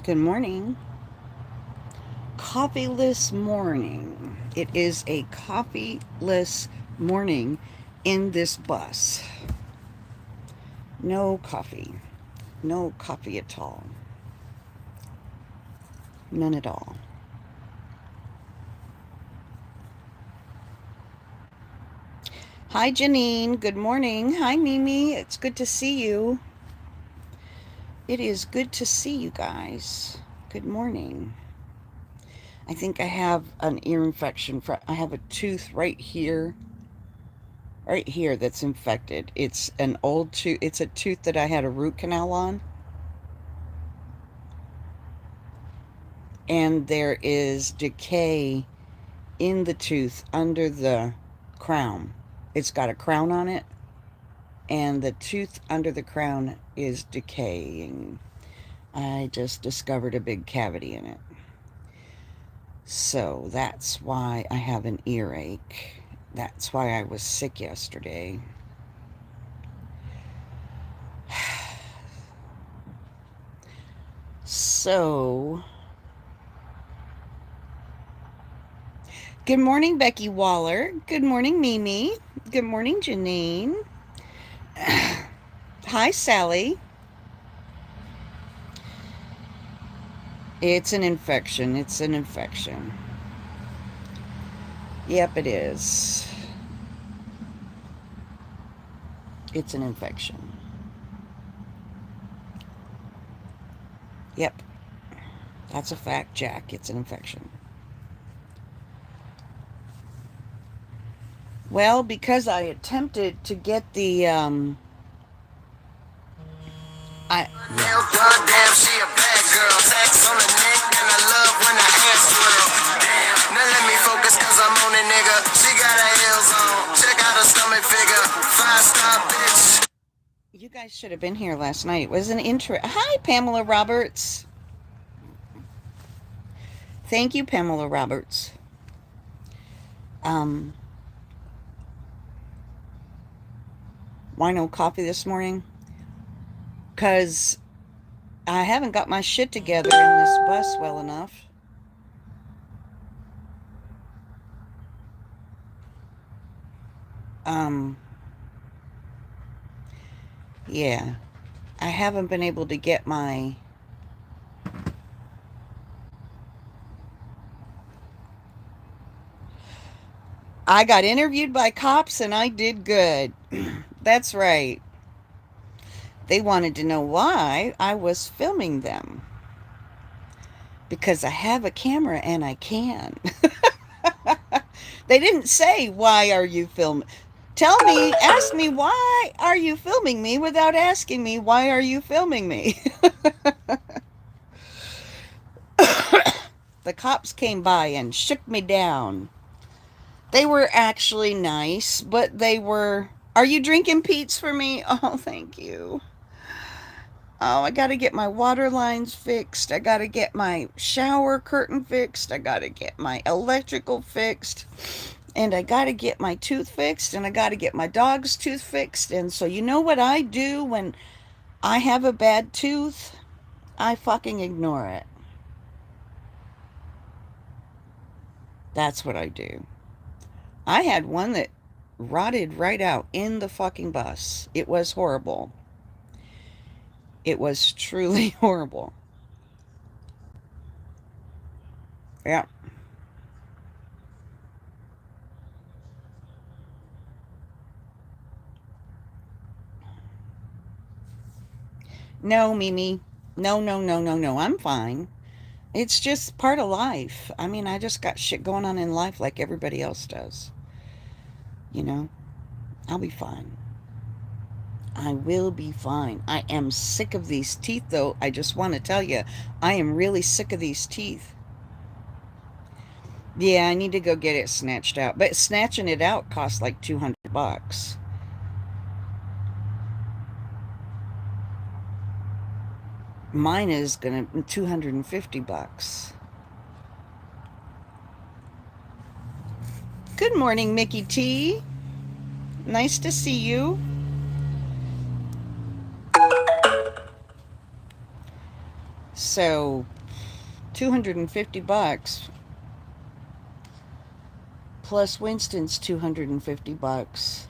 Good morning. Coffeeless morning. It is a coffeeless morning in this bus. No coffee. No coffee at all. None at all. Hi, Janine. Good morning. Hi, Mimi. It's good to see you. It is good to see you guys. Good morning. I think I have an ear infection. I have a tooth right here that's infected. It's an old tooth. It's a tooth that I had a root canal on. And there is decay in the tooth under the crown. It's got a crown on it, and the tooth under the crown is decaying. I just discovered a big cavity in it. So that's why I have an earache. That's why I was sick yesterday. So, good morning, Becky Waller. Good morning, Mimi. Good morning, Janine. Hi, Sally. It's an infection. It's an infection. Yep, it is. It's an infection. Yep. That's a fact, Jack. It's an infection. Well, because I attempted to get the I goddamn, she a bad girl. Sex on the neck, and I love when I ass swirl. Damn, now let me focus, cause I'm on a nigga. She got her heels on. Check out her stomach figure. 5-star bitch. You guys should have been here last night. It was an intro. Hi, Pamela Roberts. Thank you, Pamela Roberts. Why no coffee this morning? Because I haven't got my shit together in this bus well enough. Yeah. I haven't been able to get my... I got interviewed by cops and I did good. That's right. They wanted to know why I was filming them. Because I have a camera and I can. They didn't say, why are you filming? Ask me, why are you filming me without asking me, why are you filming me? The cops came by and shook me down. They were actually nice, but they were... Are you drinking Pete's for me? Oh, thank you. Oh, I got to get my water lines fixed. I got to get my shower curtain fixed. I got to get my electrical fixed. And I got to get my tooth fixed. And I got to get my dog's tooth fixed. And so you know what I do when I have a bad tooth? I fucking ignore it. That's what I do. I had one that rotted right out in the fucking bus. It was horrible. It was truly horrible. Yeah. No, Mimi. No, no, no, no, no. I'm fine. It's just part of life. I mean, I just got shit going on in life like everybody else does. You know, I'll be fine. I will be fine. I am sick of these teeth, though. I just want to tell you, I am really sick of these teeth. Yeah, I need to go get it snatched out. But snatching it out costs like $200. Mine is gonna $250. Good morning, Mickey T. Nice to see you. So, $250 plus Winston's $250.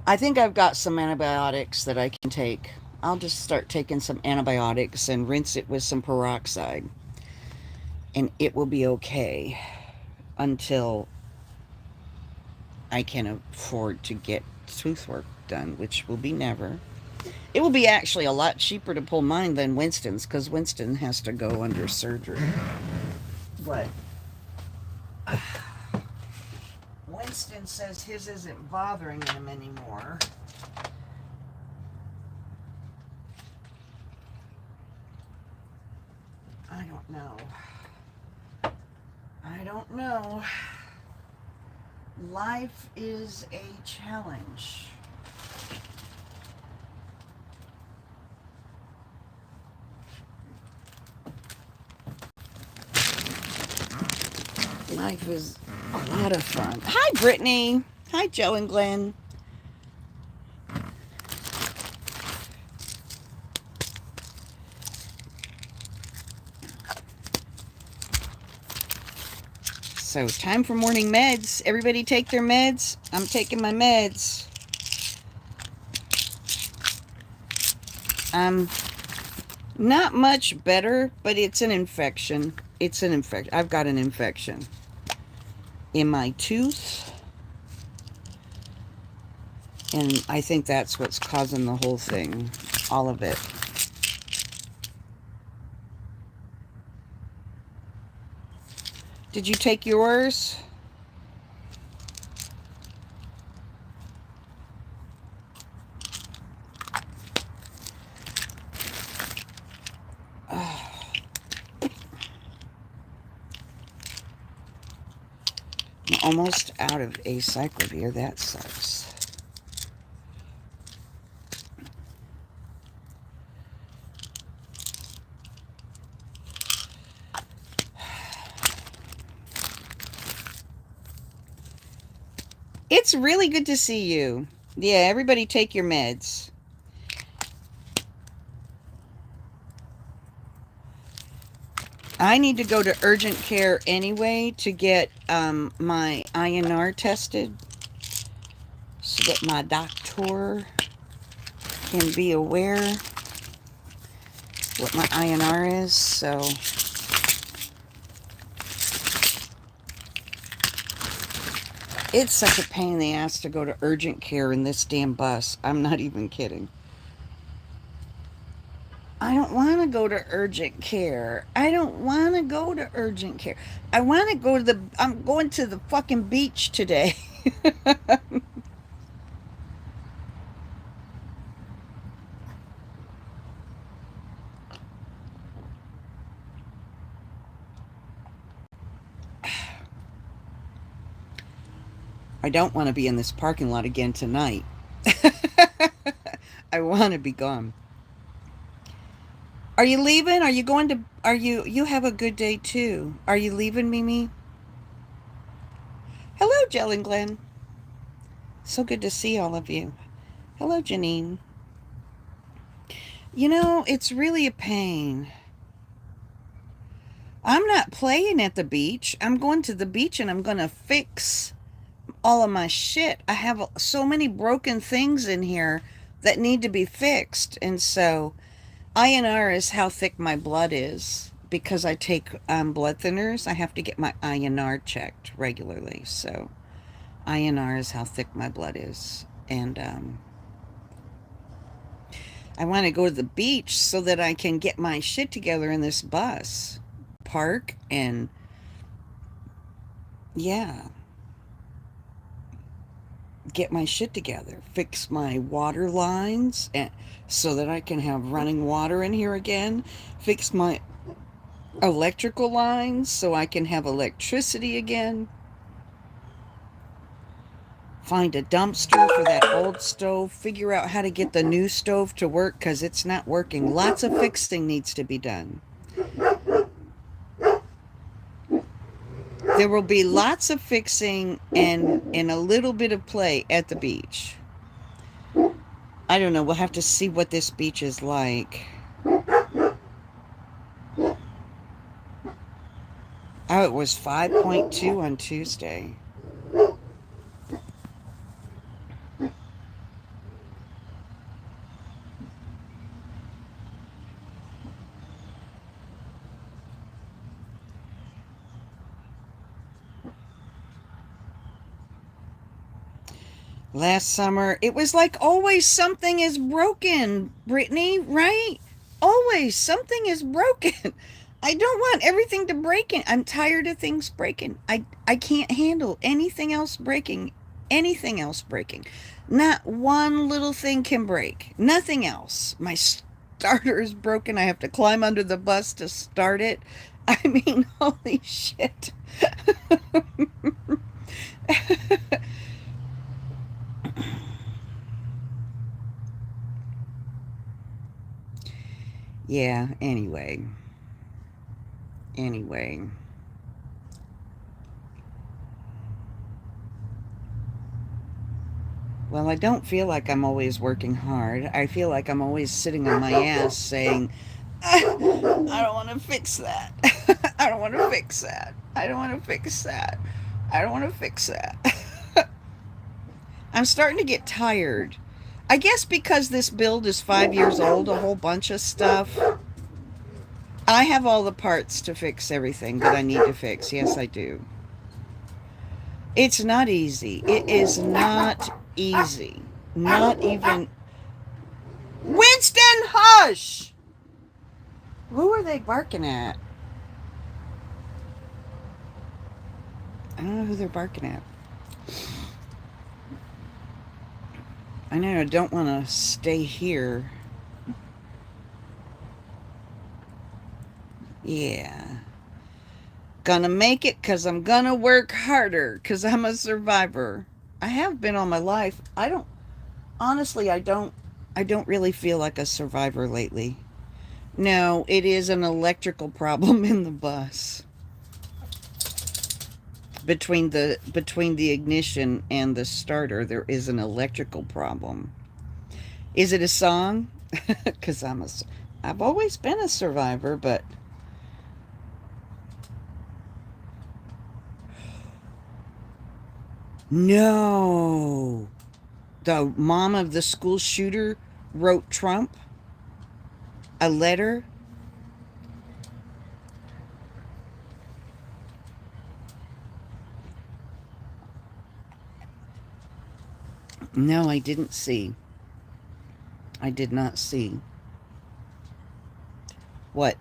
I think I've got some antibiotics that I can take. I'll just start taking some antibiotics and rinse it with some peroxide. And it will be okay until I can afford to get tooth work done, which will be never. It will be actually a lot cheaper to pull mine than Winston's because Winston has to go under surgery. But Winston says his isn't bothering him anymore. I don't know. I don't know. Life is a challenge. Life is a lot of fun. Hi, Brittany. Hi, Joe and Glenn. So, time for morning meds. Everybody take their meds. I'm taking my meds. Not much better, but it's an infection. It's an infection. I've got an infection in my tooth. And I think that's what's causing the whole thing. All of it. Did you take yours? I'm almost out of acyclovir. That sucks. It's really good to see you. Yeah, everybody take your meds. I need to go to urgent care anyway to get my INR tested so that my doctor can be aware what my INR is. So it's such a pain in the ass to go to urgent care in this damn bus. I'm not even kidding. I don't want to go to urgent care. I don't want to go to urgent care. I want to go to the... I'm going to the fucking beach today. I don't want to be in this parking lot again tonight. I want to be gone. Are you leaving? Are you going to... You have a good day too. Are you leaving, Mimi? Hello, Jill and Glenn. So good to see all of you. Hello, Janine. You know, it's really a pain. I'm not playing at the beach. I'm going to the beach and I'm going to fix all of my shit. I have so many broken things in here that need to be fixed. And so INR is how thick my blood is. Because I take blood thinners, I have to get my INR checked regularly. So INR is how thick my blood is. And I want to go to the beach so that I can get my shit together in this bus. Park and yeah. Get my shit together. Fix my water lines and so that I can have running water in here again. Fix my electrical lines so I can have electricity again. Find a dumpster for that old stove. Figure out how to get the new stove to work because it's not working. Lots of fixing needs to be done. There will be lots of fixing and a little bit of play at the beach. I don't know. We'll have to see what this beach is like. it was 5.2 on Tuesday. Last summer, it was like always something is broken, Brittany, right? Always something is broken. I don't want everything to break. I'm tired of things breaking. I can't handle anything else breaking. Anything else breaking. Not one little thing can break. Nothing else. My starter is broken. I have to climb under the bus to start it. I mean, holy shit. Yeah, anyway. Anyway. Well, I don't feel like I'm always working hard. I feel like I'm always sitting on my ass saying, I don't want to fix that. I don't want to fix that. I don't want to fix that. I don't want to fix that. I'm starting to get tired. I guess because this build is 5 years old, a whole bunch of stuff. I have all the parts to fix everything that I need to fix. Yes, I do. It's not easy. It is not easy. Not even. Winston, hush! Who are they barking at? I don't know who they're barking at. I know I don't want to stay here. Yeah. Gonna make it because I'm gonna work harder because I'm a survivor. I have been all my life. Honestly, I don't really feel like a survivor lately. No, it is an electrical problem in the bus. Between the ignition and the starter, there is an electrical problem. Is it a song? Because I've always been a survivor, but no. The mom of the school shooter wrote Trump a letter. No, I didn't see. I did not see what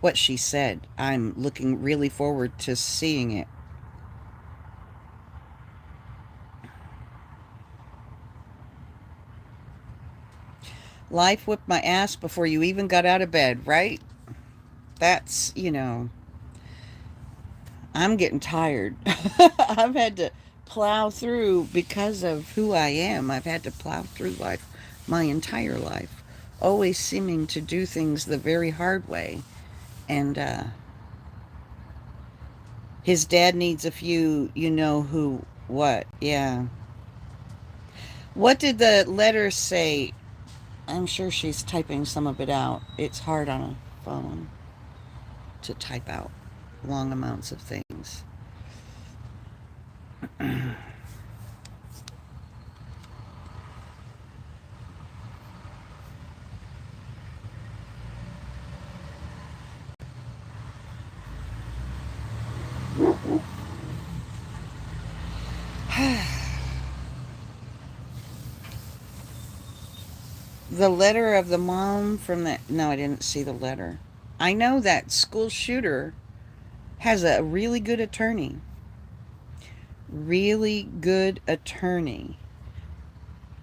what she said. I'm looking really forward to seeing it. Life whipped my ass before you even got out of bed, right? That's, I'm getting tired. I've had to plow through because of who I am. I've had to plow through life my entire life, always seeming to do things the very hard way. And his dad needs a few, what. Yeah. What did the letter say? I'm sure she's typing some of it out. It's hard on a phone to type out long amounts of things. The letter of the mom from the. No, I didn't see the letter. I know that school shooter has a really good attorney. Really good attorney.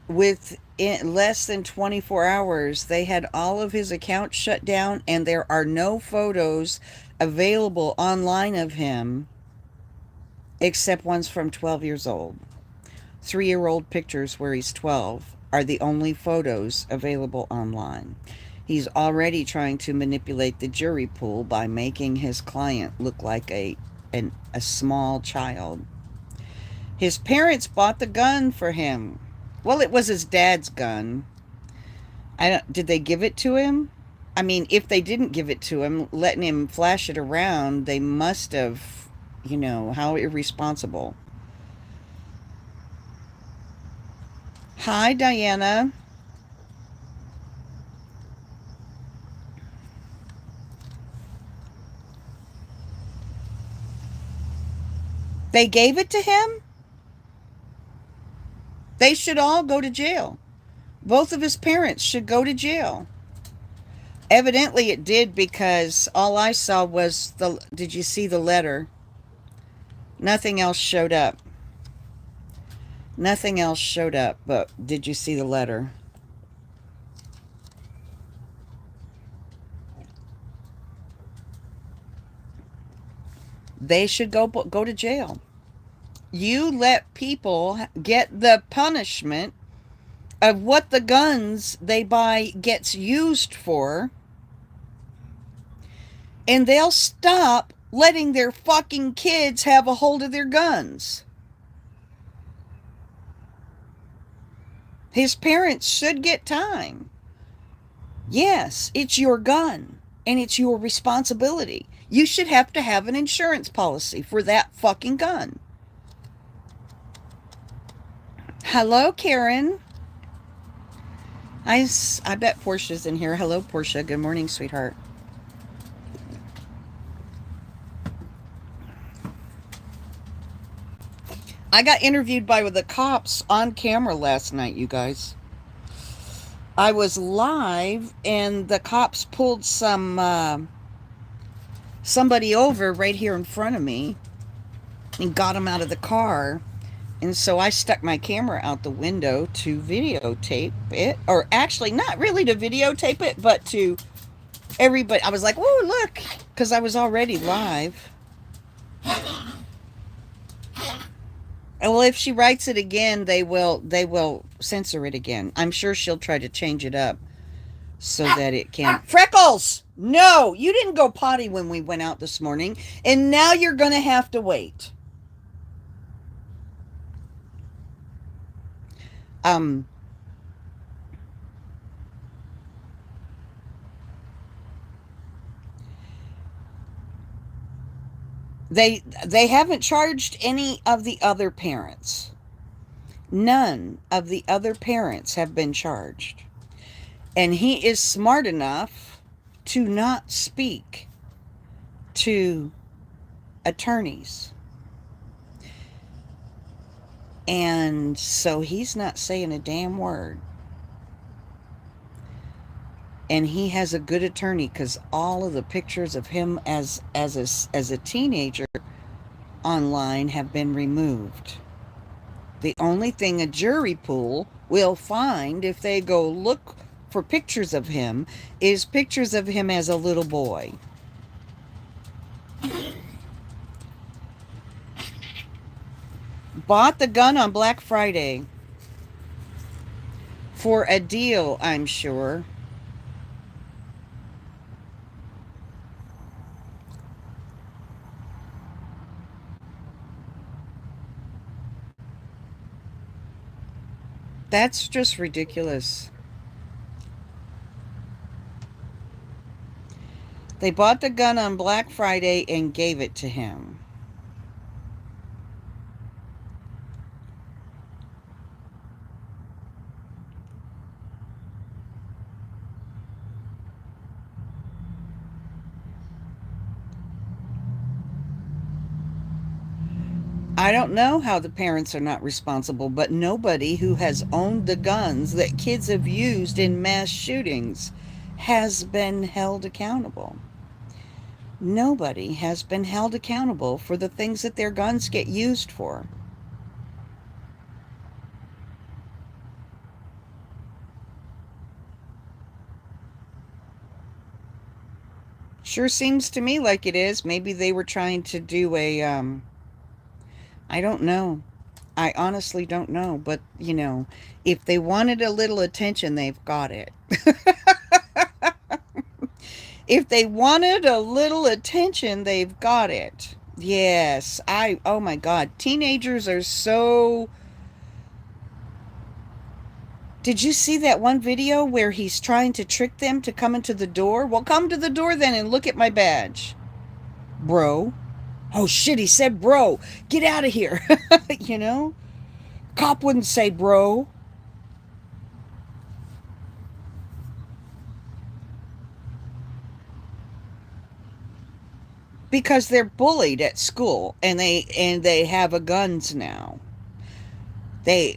With less than 24 hours, they had all of his accounts shut down, and there are no photos available online of him except ones from 12 years old. 3-year-old pictures where he's 12 are the only photos available online. He's already trying to manipulate the jury pool by making his client look like a small child. His parents bought the gun for him. Well, it was his dad's gun. Did they give it to him? I mean, if they didn't give it to him, letting him flash it around, they must have, how irresponsible. Hi, Diana. They gave it to him? They should all go to jail. Both of his parents should go to jail. Evidently it did, because all I saw was did you see the letter? Nothing else showed up. Nothing else showed up, but did you see the letter? They should go to jail. You let people get the punishment of what the guns they buy gets used for, and they'll stop letting their fucking kids have a hold of their guns. His parents should get time. Yes, it's your gun, and it's your responsibility. You should have to have an insurance policy for that fucking gun. Hello, Karen. I bet Portia's in here. Hello, Portia. Good morning, sweetheart. I got interviewed by the cops on camera last night, you guys. I was live, and the cops pulled somebody over right here in front of me and got him out of the car. And so I stuck my camera out the window to videotape it, or actually not really to videotape it, but to everybody. I was like, "Whoa, look," because I was already live. Well, if she writes it again, they will censor it again. I'm sure she'll try to change it up so that it can. Freckles! No, you didn't go potty when we went out this morning, and now you're going to have to wait. They haven't charged any of the other parents. None of the other parents have been charged. And he is smart enough to not speak to attorneys. And so he's not saying a damn word. And he has a good attorney, because all of the pictures of him as a teenager online have been removed. The only thing a jury pool will find if they go look for pictures of him is pictures of him as a little boy. Bought the gun on Black Friday for a deal, I'm sure. That's just ridiculous. They bought the gun on Black Friday and gave it to him. I don't know how the parents are not responsible, but nobody who has owned the guns that kids have used in mass shootings has been held accountable. Nobody has been held accountable for the things that their guns get used for. Sure seems to me like it is. Maybe they were trying to do I don't know. I honestly don't know. But, if they wanted a little attention, they've got it. If they wanted a little attention, they've got it. Yes. Oh my God. Teenagers are so Did you see that one video where he's trying to trick them to come into the door? Well, come to the door then and look at my badge. Bro. Oh shit, he said bro. Get out of here. You know? Cop wouldn't say bro. Because they're bullied at school and they have a guns now.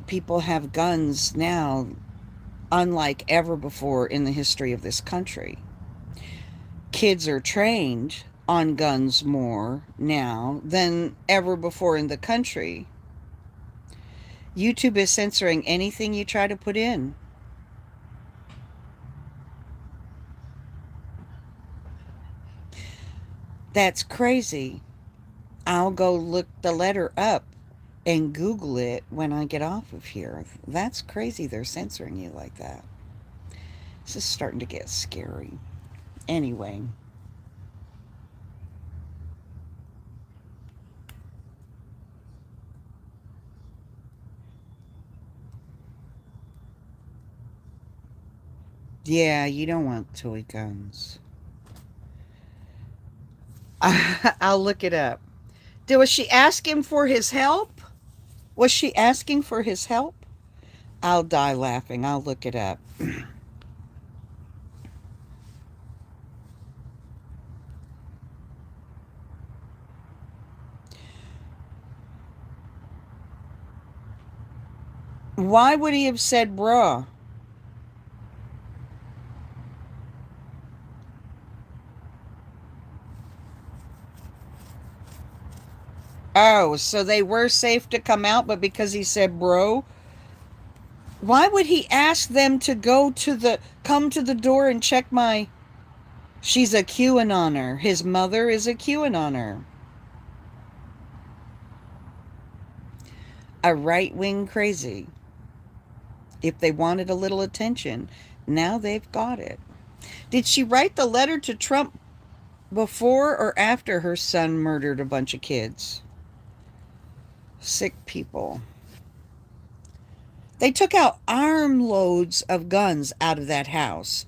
People have guns now unlike ever before in the history of this country. Kids are trained on guns more now than ever before in the country. YouTube is censoring anything you try to put in. That's crazy. I'll go look the letter up and Google it when I get off of here. That's crazy they're censoring you like that. This is starting to get scary. Anyway. Yeah, you don't want toy guns. I'll look it up. Was she asking for his help? Was she asking for his help? I'll die laughing. I'll look it up. Why would he have said bruh? Oh, so they were safe to come out, but because he said bro? Why would he ask them to come to the door and check my... She's a QAnoner. His mother is a QAnoner. A right-wing crazy. If they wanted a little attention, now they've got it. Did she write the letter to Trump before or after her son murdered a bunch of kids? Sick people. They took out armloads of guns out of that house.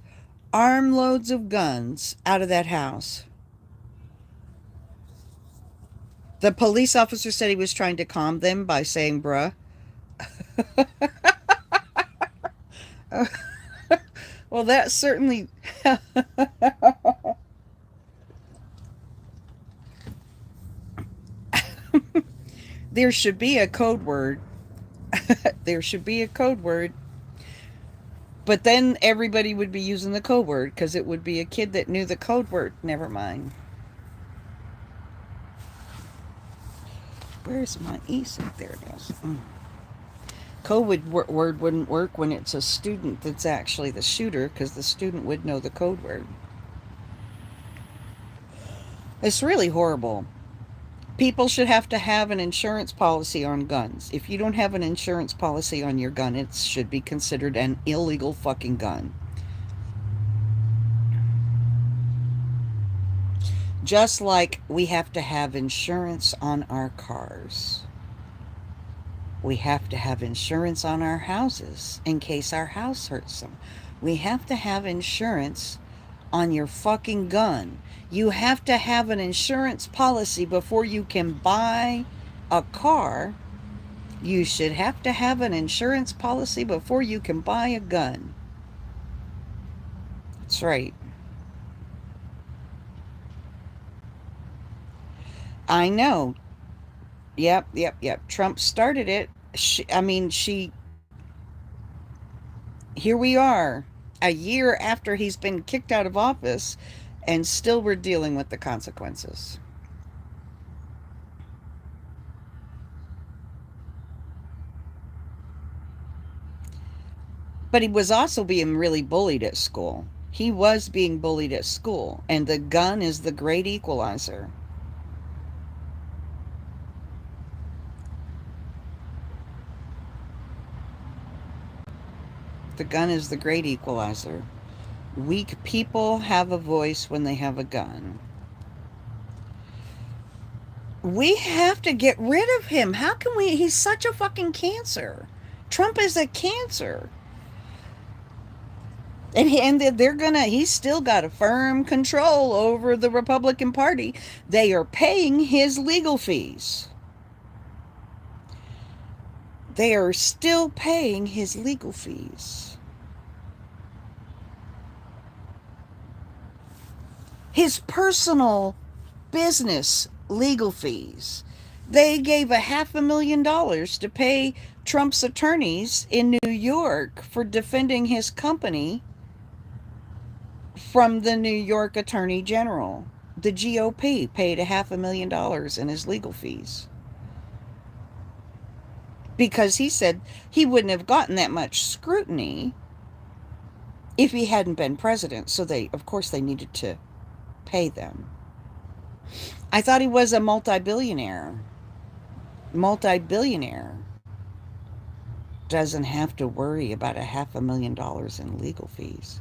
Armloads of guns out of that house. The police officer said he was trying to calm them by saying bruh. Well, that certainly... There should be a code word. There should be a code word. But then everybody would be using the code word because it would be a kid that knew the code word. Never mind. Where's my e-sync? There it is. Code word wouldn't work when it's a student that's actually the shooter because the student would know the code word. It's really horrible. People should have to have an insurance policy on guns. If you don't have an insurance policy on your gun, it should be considered an illegal fucking gun. Just like we have to have insurance on our cars. We have to have insurance on our houses in case our house hurts them. We have to have insurance on your fucking gun. You have to have an insurance policy before you can buy a car. You should have to have an insurance policy before you can buy a gun. That's right. I know. Yep. Trump started it. Here we are, a year after he's been kicked out of office, and still we're dealing with the consequences. But he was also being really bullied at school. He was being bullied at school, and the gun is the great equalizer. The gun is the great equalizer. Weak people have a voice when they have a gun. We have to get rid of him. How can we? He's such a fucking cancer. Trump is a cancer. he's still got a firm control over the Republican Party. They are paying his legal fees. They are still paying his legal fees. His personal business legal fees. They gave $500,000 to pay Trump's attorneys in New York for defending his company from the New York Attorney General. The GOP paid $500,000 in his legal fees because he said he wouldn't have gotten that much scrutiny if he hadn't been president. So of course, they needed to pay them. I thought he was a multi-billionaire. Multi-billionaire doesn't have to worry about $500,000 in legal fees.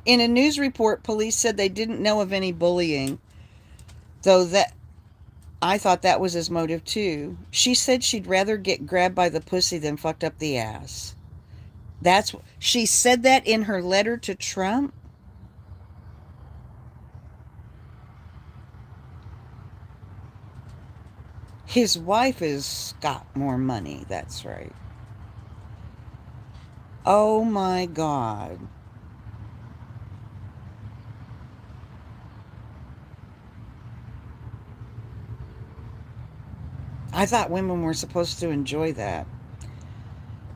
In a news report, police said they didn't know of any bullying, though that I thought that was his motive too. She said she'd rather get grabbed by the pussy than fucked up the ass. She said that in her letter to Trump. His wife has got more money, that's right. Oh my God. I thought women were supposed to enjoy that.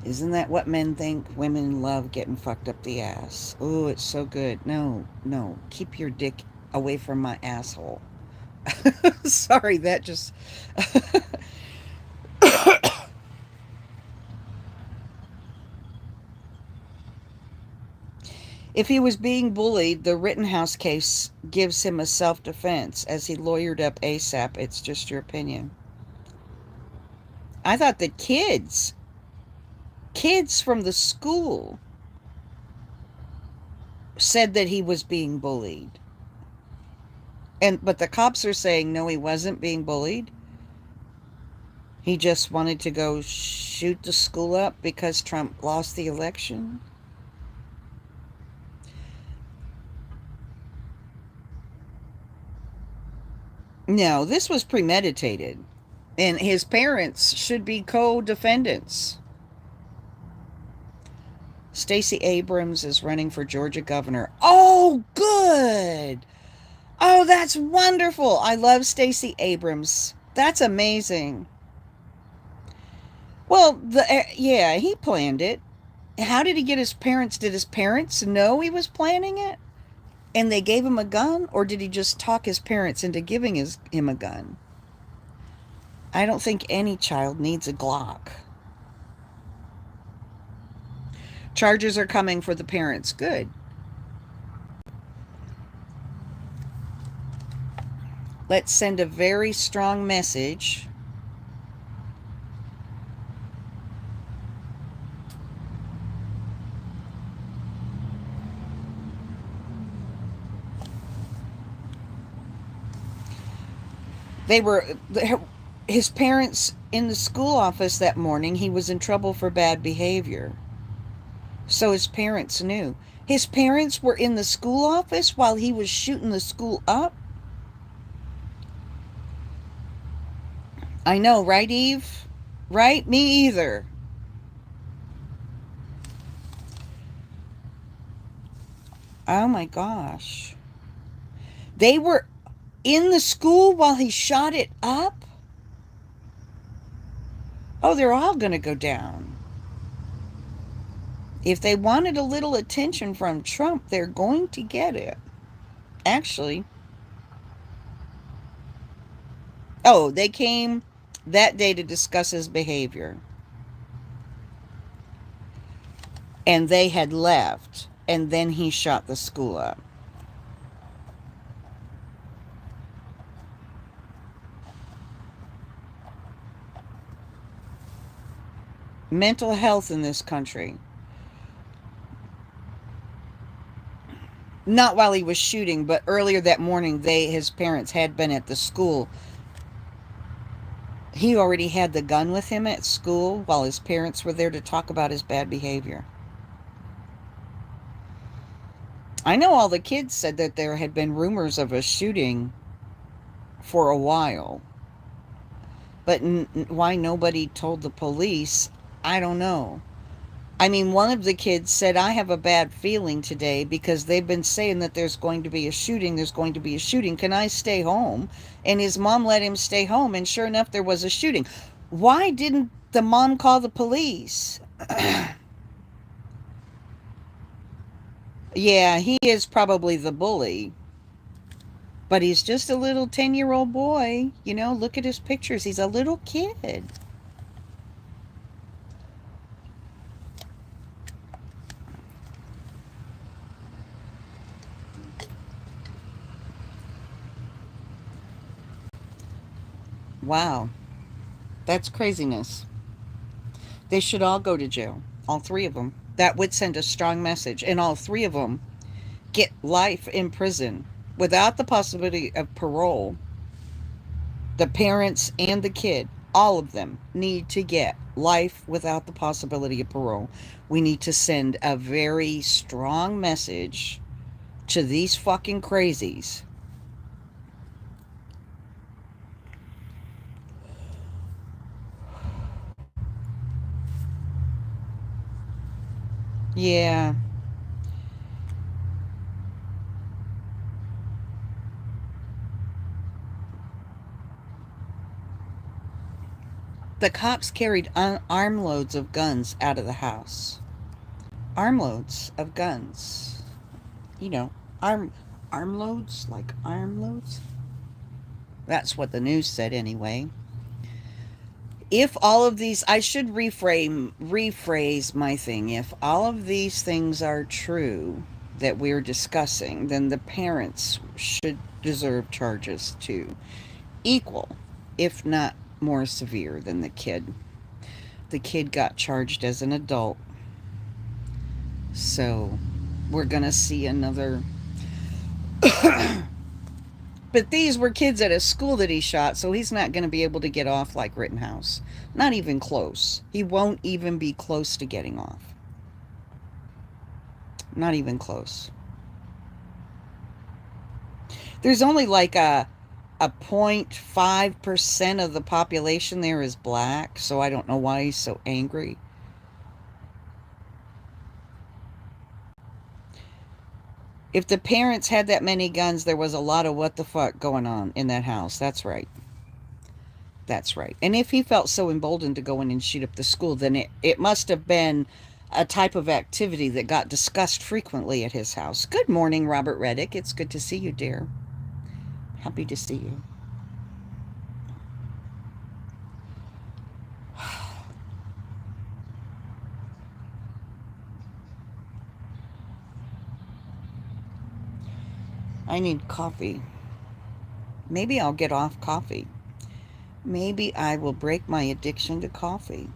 Isn't that what men think? Women love getting fucked up the ass. Oh, it's so good. No, no. Keep your dick away from my asshole. Sorry, that just. If he was being bullied, the Rittenhouse case gives him a self defense as he lawyered up ASAP. It's just your opinion. I thought the kids from the school said that he was being bullied. But the cops are saying no, he wasn't being bullied. He just wanted to go shoot the school up because Trump lost the election. No, this was premeditated. And his parents should be co-defendants. Stacey Abrams is running for Georgia governor. Oh, good. Oh, that's wonderful. I love Stacey Abrams. That's amazing. Well, yeah, he planned it. How did he get his parents? Did his parents know he was planning it? And they gave him a gun? Or did he just talk his parents into giving him a gun? I don't think any child needs a Glock. Charges are coming for the parents. Good. Let's send a very strong message. His parents in the school office that morning, he was in trouble for bad behavior. So his parents knew. His parents were in the school office while he was shooting the school up. I know, right, Eve? Right? Me either. Oh my gosh. They were in the school while he shot it up? Oh, they're all going to go down. If they wanted a little attention from Trump, they're going to get it. Actually. Oh, they came that day to discuss his behavior. And they had left. And then he shot the school up. Mental health in this country. Not while he was shooting, but earlier that morning, his parents had been at the school. He already had the gun with him at school while his parents were there to talk about his bad behavior. I know all the kids said that there had been rumors of a shooting for a while, but why nobody told the police, I don't know. I mean, one of the kids said, I have a bad feeling today because they've been saying that there's going to be a shooting. There's going to be a shooting. Can I stay home? And his mom let him stay home. And sure enough, there was a shooting. Why didn't the mom call the police? Yeah, he is probably the bully. But he's just a little 10-year-old boy. You know, look at his pictures. He's a little kid. Wow. That's craziness. They should all go to jail. All three of them. That would send a strong message. And all three of them get life in prison without the possibility of parole. The parents and the kid, all of them need to get life without the possibility of parole. We need to send a very strong message to these fucking crazies. Yeah. The cops carried armloads of guns out of the house. Armloads of guns. You know, armloads, like armloads. That's what the news said anyway. If all of these, I should rephrase my thing. If all of these things are true that we're discussing, then the parents should deserve charges too, equal, if not more severe than the kid. The kid got charged as an adult. So we're going to see another. But these were kids at a school that he shot, so he's not going to be able to get off like Rittenhouse. Not even close. He won't even be close to getting off. Not even close. There's only like a 0.5% of the population there is black, so I don't know why he's so angry. If the parents had that many guns, there was a lot of what the fuck going on in that house. That's right. That's right. And if he felt so emboldened to go in and shoot up the school, then it must have been a type of activity that got discussed frequently at his house. Good morning, Robert Reddick. It's good to see you, dear. Happy to see you. I need coffee. Maybe I'll get off coffee. Maybe I will break my addiction to coffee.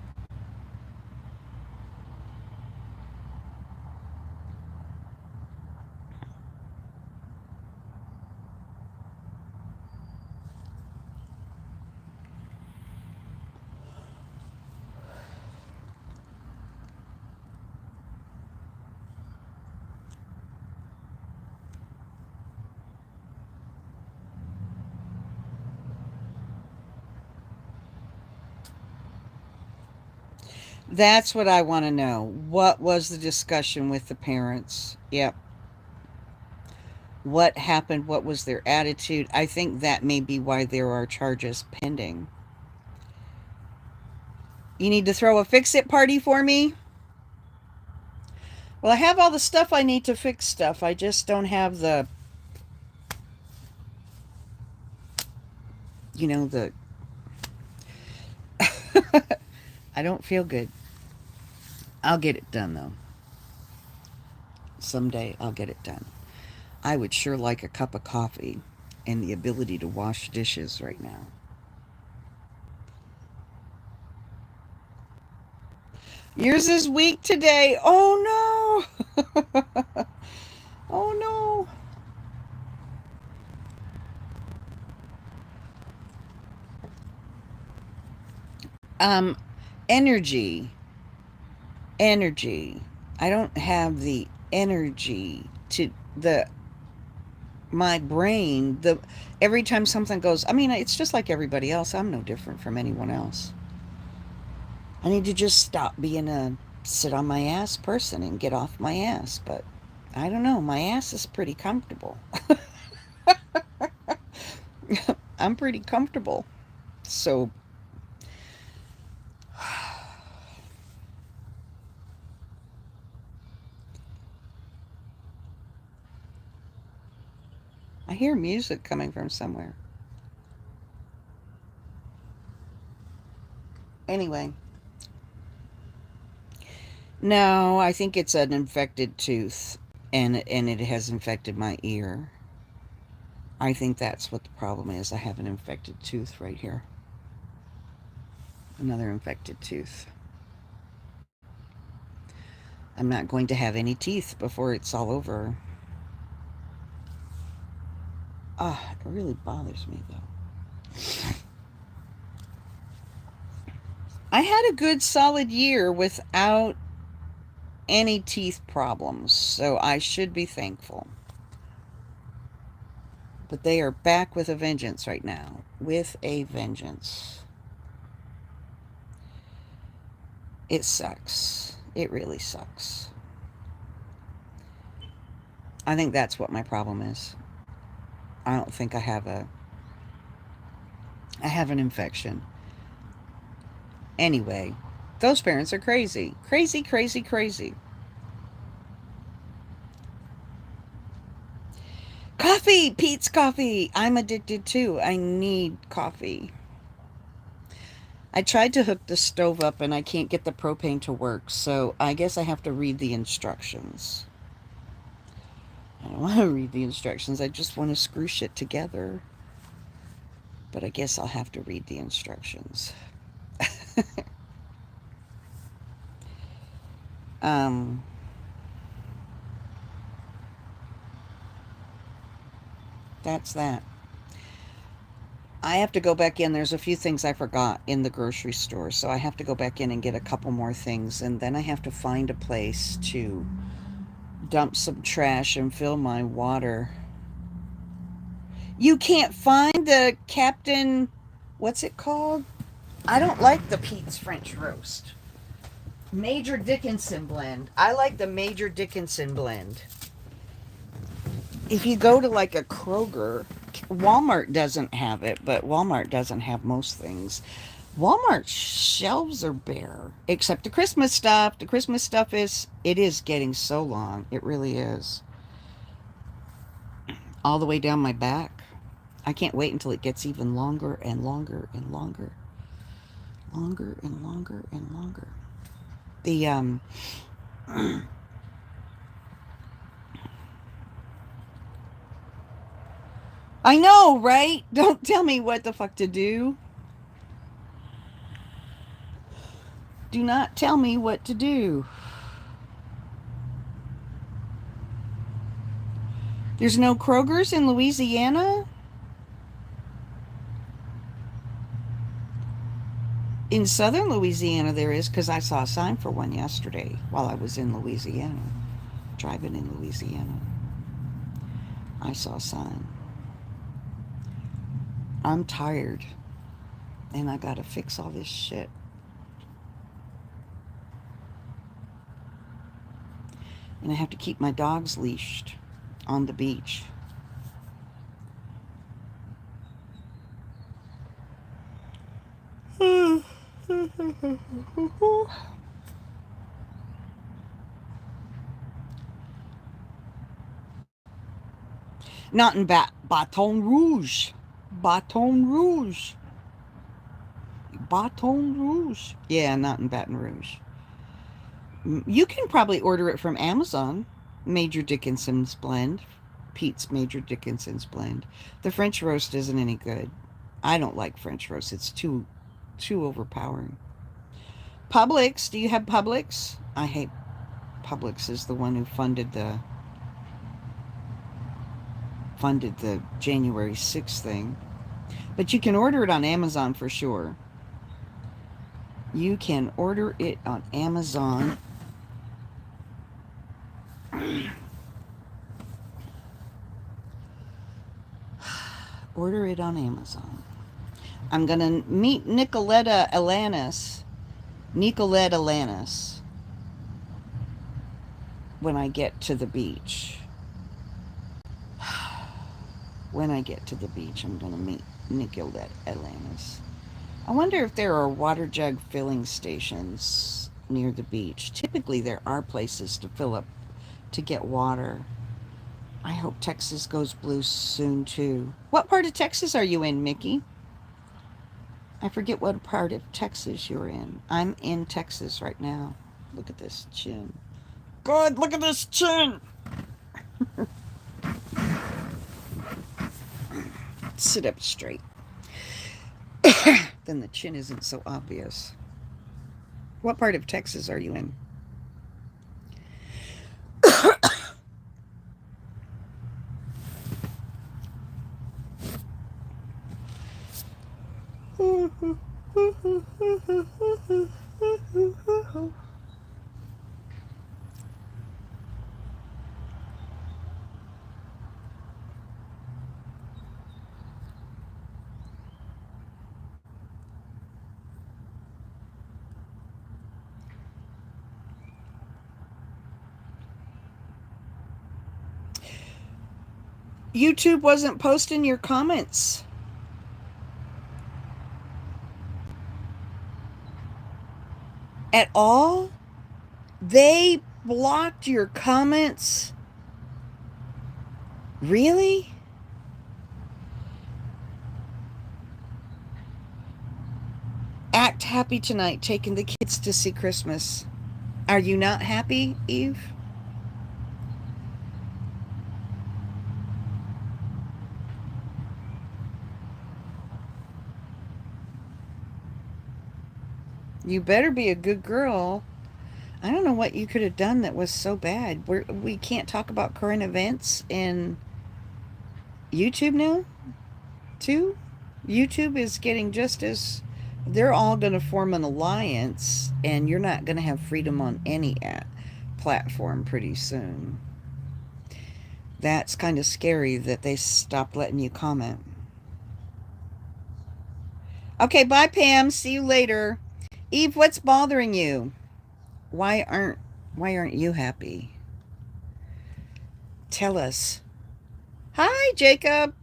That's what I want to know. What was the discussion with the parents? Yep. What happened? What was their attitude? I think that may be why there are charges pending. You need to throw a fix-it party for me? Well, I have all the stuff I need to fix stuff. I just don't have the, the... I don't feel good. I'll get it done, though. Someday I'll get it done. I would sure like a cup of coffee and the ability to wash dishes right now. Yours is weak today. Oh no. Oh no. Um, energy, energy. I don't have the energy to the my brain. The every time something goes, I mean, it's just like everybody else. I'm no different from anyone else. I need to just stop being a sit on my ass person and get off my ass. But I don't know. My ass is pretty comfortable. I'm pretty comfortable. So I hear music coming from somewhere. Anyway, no, I think it's an infected tooth and it has infected my ear. I think that's what the problem is. I have an infected tooth right here. Another infected tooth. I'm not going to have any teeth before it's all over. Ah, it really bothers me though. I had a good solid year without any teeth problems, so I should be thankful. But they are back with a vengeance right now. With a vengeance. It sucks. It really sucks. I think that's what my problem is. I don't think I have an infection. Anyway, those parents are crazy. Crazy, crazy, crazy. Coffee! Pete's coffee! I'm addicted too. I need coffee. I tried to hook the stove up and I can't get the propane to work, so I guess I have to read the instructions. I don't want to read the instructions, I just want to screw shit together. But I guess I'll have to read the instructions. um, that's that. I have to go back in. There's a few things I forgot in the grocery store, so I have to go back in and get a couple more things, and then I have to find a place to dump some trash and fill my water. You can't find the Captain, what's it called? I don't like the Pete's French roast. Major Dickinson blend. I like the Major Dickinson blend. If you go to like a Kroger, Walmart doesn't have it, but Walmart doesn't have most things. Walmart shelves are bare, except the Christmas stuff. The Christmas stuff it is getting so long. It really is. All the way down my back. I can't wait until it gets even longer and longer and longer. Longer and longer and longer. The I know, right? Don't tell me what the fuck to do. Do not tell me what to do. There's no Kroger's in Louisiana? In southern Louisiana, there is, because I saw a sign for one yesterday while I was in Louisiana, driving in Louisiana. I saw a sign. I'm tired, and I gotta fix all this shit. And I have to keep my dogs leashed on the beach. Not in Baton Rouge. Baton Rouge. Baton Rouge. Yeah, not in Baton Rouge. You can probably order it from Amazon. Major Dickinson's blend. Pete's Major Dickinson's blend. The French roast isn't any good. I don't like French roast. It's too overpowering. Publix. Do you have Publix? I hate Publix is the one who funded the January 6th thing. But you can order it on Amazon for sure. You can order it on Amazon. Order it on Amazon. I'm going to meet Nicolette Alanis when I get to the beach. When I get to the beach, I'm going to meet Nicolette Alanis. I wonder if there are water jug filling stations near the beach. Typically, there are places to fill up to get water. I hope Texas goes blue soon, too. What part of Texas are you in, Mickey? I forget what part of Texas you're in. I'm in Texas right now. Look at this chin. God, look at this chin! Sit up straight. Then the chin isn't so obvious. What part of Texas are you in? YouTube wasn't posting your comments at all. They blocked your comments. Really? Act happy tonight, taking the kids to see Christmas. Are you not happy, Eve? You better be a good girl. I don't know what you could have done that was so bad. We can't talk about current events in YouTube now, too. YouTube is getting just as... They're all going to form an alliance, and you're not going to have freedom on any platform pretty soon. That's kind of scary that they stopped letting you comment. Okay, bye, Pam. See you later. Eve, what's bothering you? Why aren't you happy? Tell us. Hi, Jacob.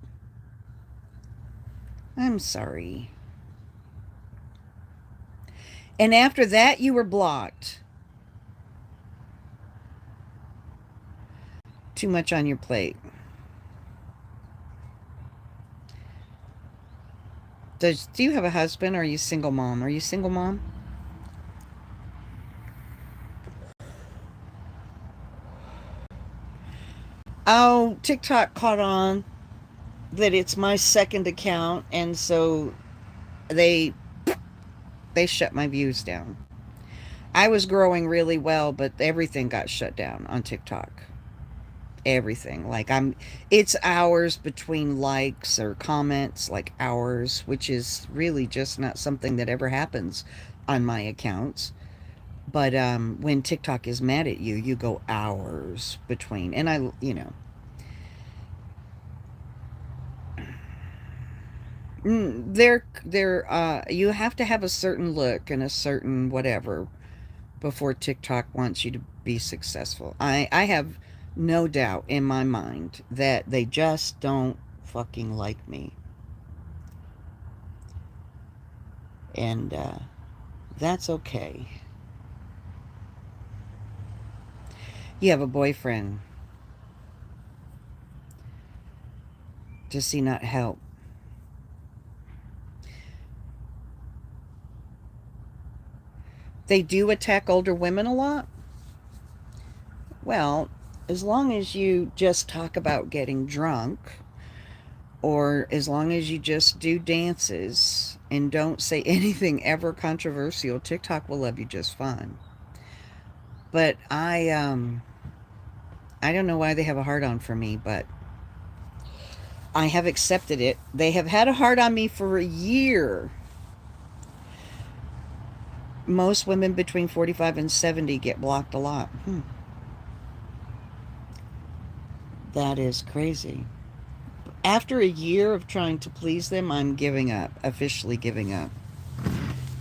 I'm sorry. And after that, you were blocked. Too much on your plate. Do you have a husband, or are you single mom? Are you single mom? Oh, TikTok caught on that it's my second account, and so they shut my views down. I was growing really well, but everything got shut down on TikTok. Everything. Like it's hours between likes or comments, like hours, which is really just not something that ever happens on my accounts. But when TikTok is mad at you, you go hours between. And they're you have to have a certain look and a certain whatever before TikTok wants you to be successful. I have no doubt in my mind that they just don't fucking like me. And that's okay. You have a boyfriend. Does he not help? They do attack older women a lot? Well, as long as you just talk about getting drunk, or as long as you just do dances and don't say anything ever controversial, TikTok will love you just fine. But I don't know why they have a hard on for me, but I have accepted it. They have had a hard on me for a year. Most women between 45 and 70 get blocked a lot. That is crazy. After a year of trying to please them, I'm giving up, officially giving up.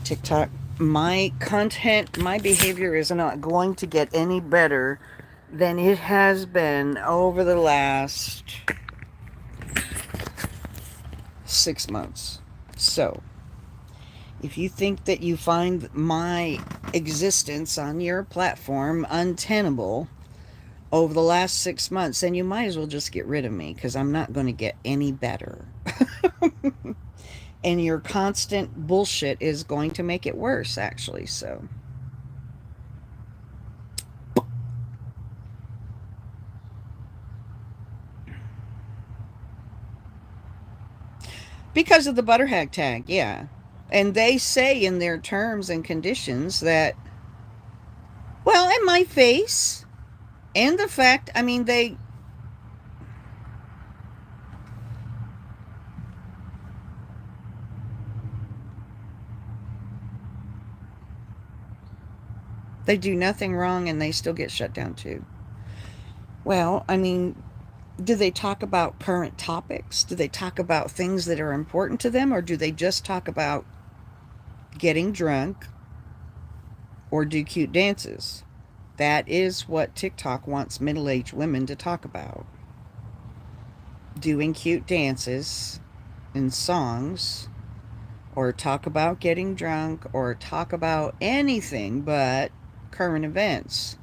TikTok, my content, my behavior is not going to get any better than it has been over the last 6 months. So, if you think that you find my existence on your platform untenable over the last 6 months, then you might as well just get rid of me because I'm not going to get any better. And your constant bullshit is going to make it worse, actually. So, because of the Butterhag tag, yeah. And they say in their terms and conditions that, well, in my face, and the fact, I mean, they do nothing wrong and they still get shut down too. Well, I mean, do they talk about current topics? Do they talk about things that are important to them? Or do they just talk about getting drunk or do cute dances? That is what TikTok wants middle-aged women to talk about. Doing cute dances and songs, or talk about getting drunk, or talk about anything but current events.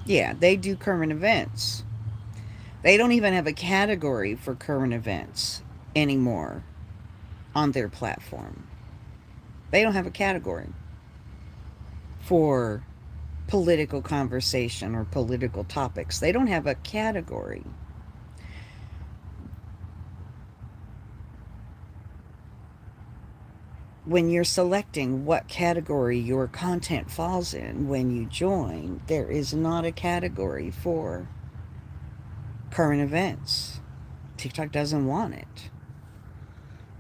Yeah, they do current events. They don't even have a category for current events anymore on their platform. They don't have a category for political conversation or political topics. They don't have a category. When you're selecting what category your content falls in when you join, there is not a category for current events. TikTok doesn't want it.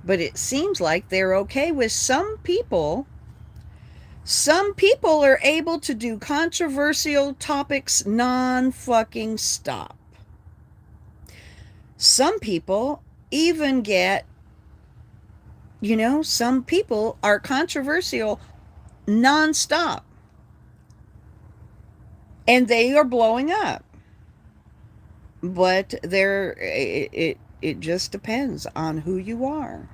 But it seems like they're okay with some people. Some people are able to do controversial topics non-fucking stop. Some people even get, some people are controversial non-stop. And they are blowing up. But it just depends on who you are.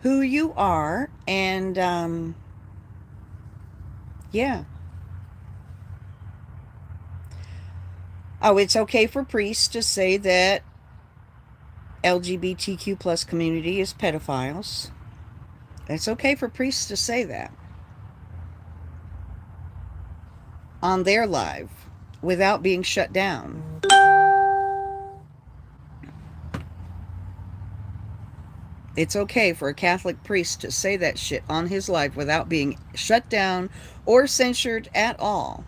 Who you are, and yeah. Oh, it's okay for priests to say that LGBTQ plus community is pedophiles. It's okay for priests to say that on their live without being shut down. It's okay for a Catholic priest to say that shit on his live without being shut down or censored at all.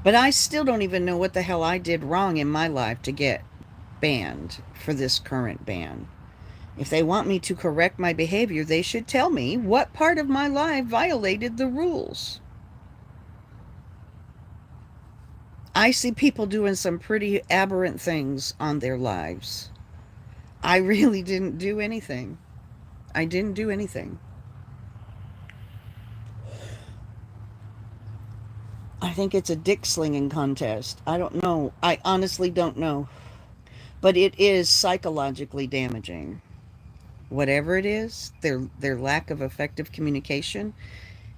But I still don't even know what the hell I did wrong in my life to get banned for this current ban. If they want me to correct my behavior, they should tell me what part of my life violated the rules. I see people doing some pretty aberrant things on their lives. I really didn't do anything. I didn't do anything. I think it's a dick slinging contest. I don't know. I honestly don't know. But it is psychologically damaging. Whatever it is, their lack of effective communication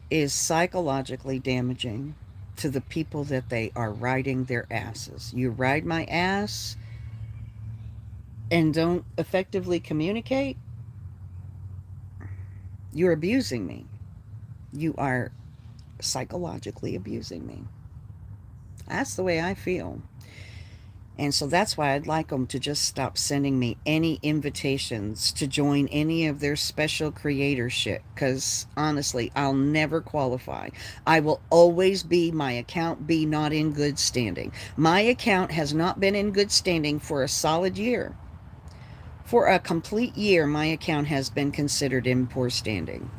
is psychologically damaging to the people that they are riding their asses. You ride my ass and don't effectively communicate, you're abusing me. You are psychologically abusing me. That's the way I feel. And so that's why I'd like them to just stop sending me any invitations to join any of their special creator shit. Because honestly, I'll never qualify. I will always be my account be not in good standing. My account has not been in good standing for a solid year. For a complete year, my account has been considered in poor standing.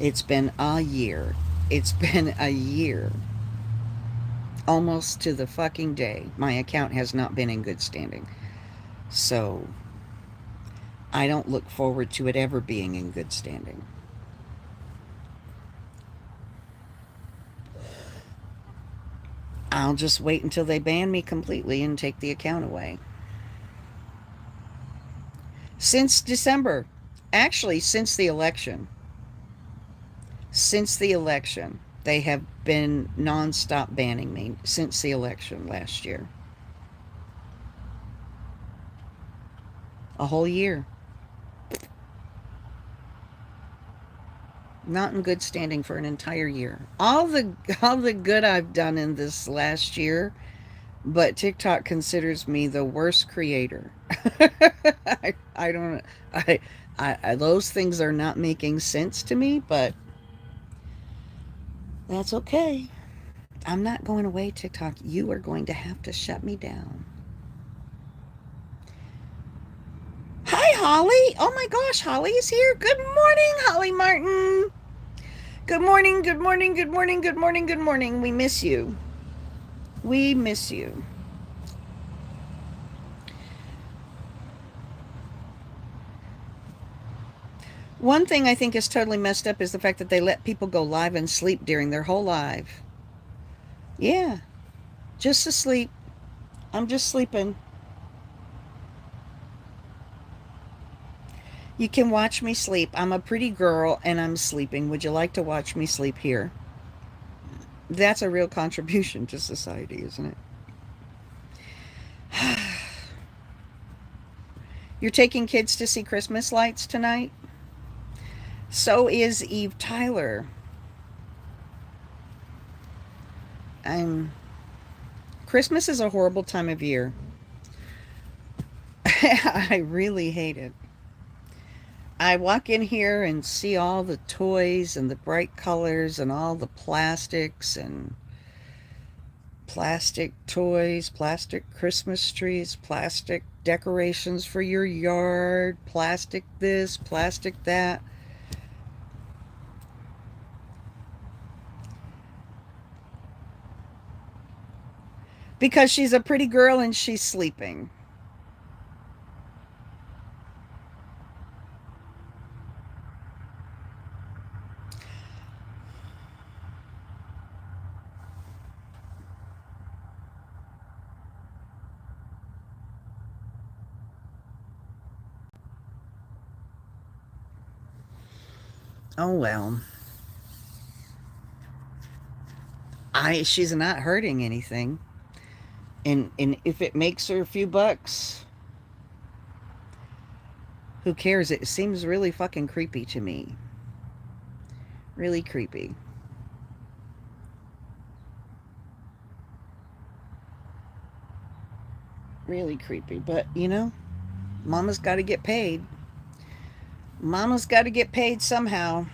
It's been a year. It's been a year. Almost to the fucking day. My account has not been in good standing. So, I don't look forward to it ever being in good standing. I'll just wait until they ban me completely and take the account away. Since December. Actually, since the election. Since the election. They have been nonstop banning me since the election last year. A whole year. Not in good standing for an entire year. All the good I've done in this last year, but TikTok considers me the worst creator. I don't I those things are not making sense to me, but that's okay. I'm not going away, TikTok. You are going to have to shut me down. Hi, Holly. Oh my gosh, Holly is here. Good morning, Holly Martin. Good morning, good morning, good morning, good morning, good morning. We miss you. We miss you. One thing I think is totally messed up is the fact that they let people go live and sleep during their whole life. Yeah, just to sleep. I'm just sleeping. You can watch me sleep. I'm a pretty girl and I'm sleeping. Would you like to watch me sleep here? That's a real contribution to society, isn't it? You're taking kids to see Christmas lights tonight? So is Eve Tyler. I'm Christmas is a horrible time of year. I really hate it. I walk in here and see all the toys and the bright colors and all the plastics and plastic toys, plastic Christmas trees, plastic decorations for your yard, plastic this, plastic that. Because she's a pretty girl and she's sleeping. Oh well. She's not hurting anything. And if it makes her a few bucks, who cares? It seems really fucking creepy to me. Really creepy. Really creepy. But, Mama's got to get paid. Mama's got to get paid somehow.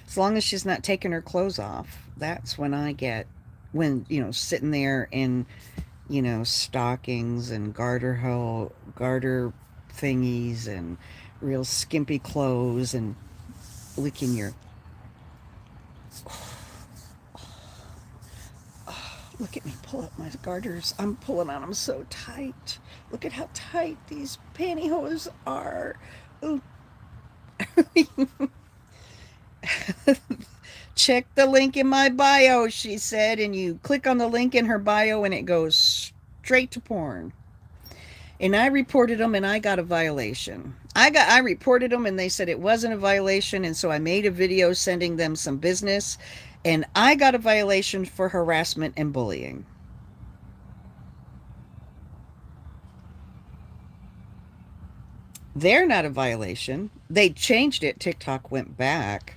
As long as she's not taking her clothes off, that's when sitting there in, stockings and garter thingies and real skimpy clothes and licking your. Look at me pull up my garters. I'm pulling on them so tight. Look at how tight these pantyhose are. Ooh. Check the link in my bio, she said, and you click on the link in her bio and it goes straight to porn. And I reported them and I got a violation. I reported them and they said it wasn't a violation, and so I made a video sending them some business, and I got a violation for harassment and bullying. They're not a violation. They changed it. TikTok went back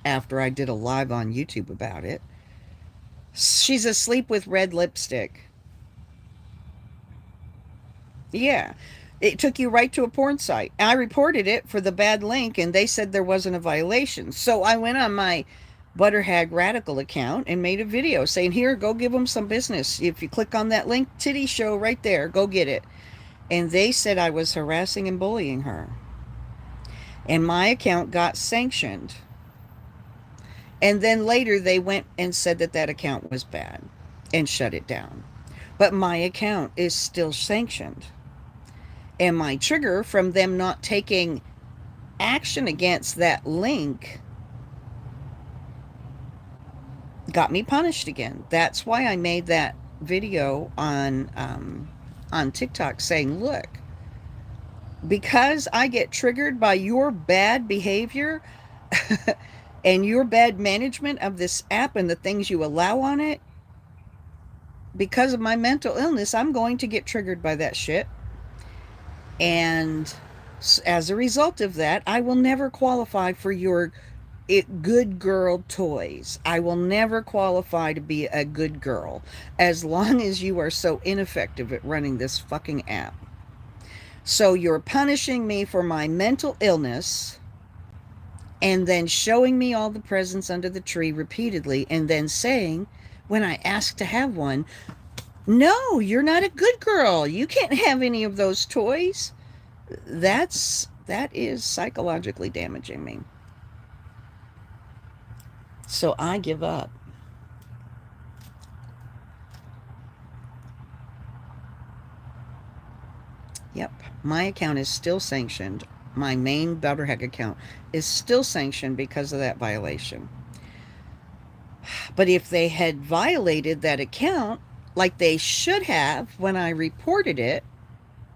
after I did a live on YouTube about it. She's asleep with red lipstick. Yeah. It took you right to a porn site. I reported it for the bad link and they said there wasn't a violation. So I went on my Butterhag Radical account and made a video saying, here, go give them some business. If you click on that link, Titty Show right there, go get it. And they said I was harassing and bullying her. And my account got sanctioned. And then later they went and said that that account was bad and shut it down. But my account is still sanctioned. And my trigger from them not taking action against that link got me punished again. That's why I made that video on TikTok saying, look, because I get triggered by your bad behavior and your bad management of this app and the things you allow on it, because of my mental illness, I'm going to get triggered by that shit. And as a result of that, I will never qualify for your good girl toys. I will never qualify to be a good girl as long as you are so ineffective at running this fucking app. So you're punishing me for my mental illness and then showing me all the presents under the tree repeatedly and then saying, when I ask to have one, no, you're not a good girl. You can't have any of those toys. That is psychologically damaging me. So I give up. Yep, my account is still sanctioned. My main Butterhag account is still sanctioned because of that violation. But if they had violated that account like they should have when I reported it,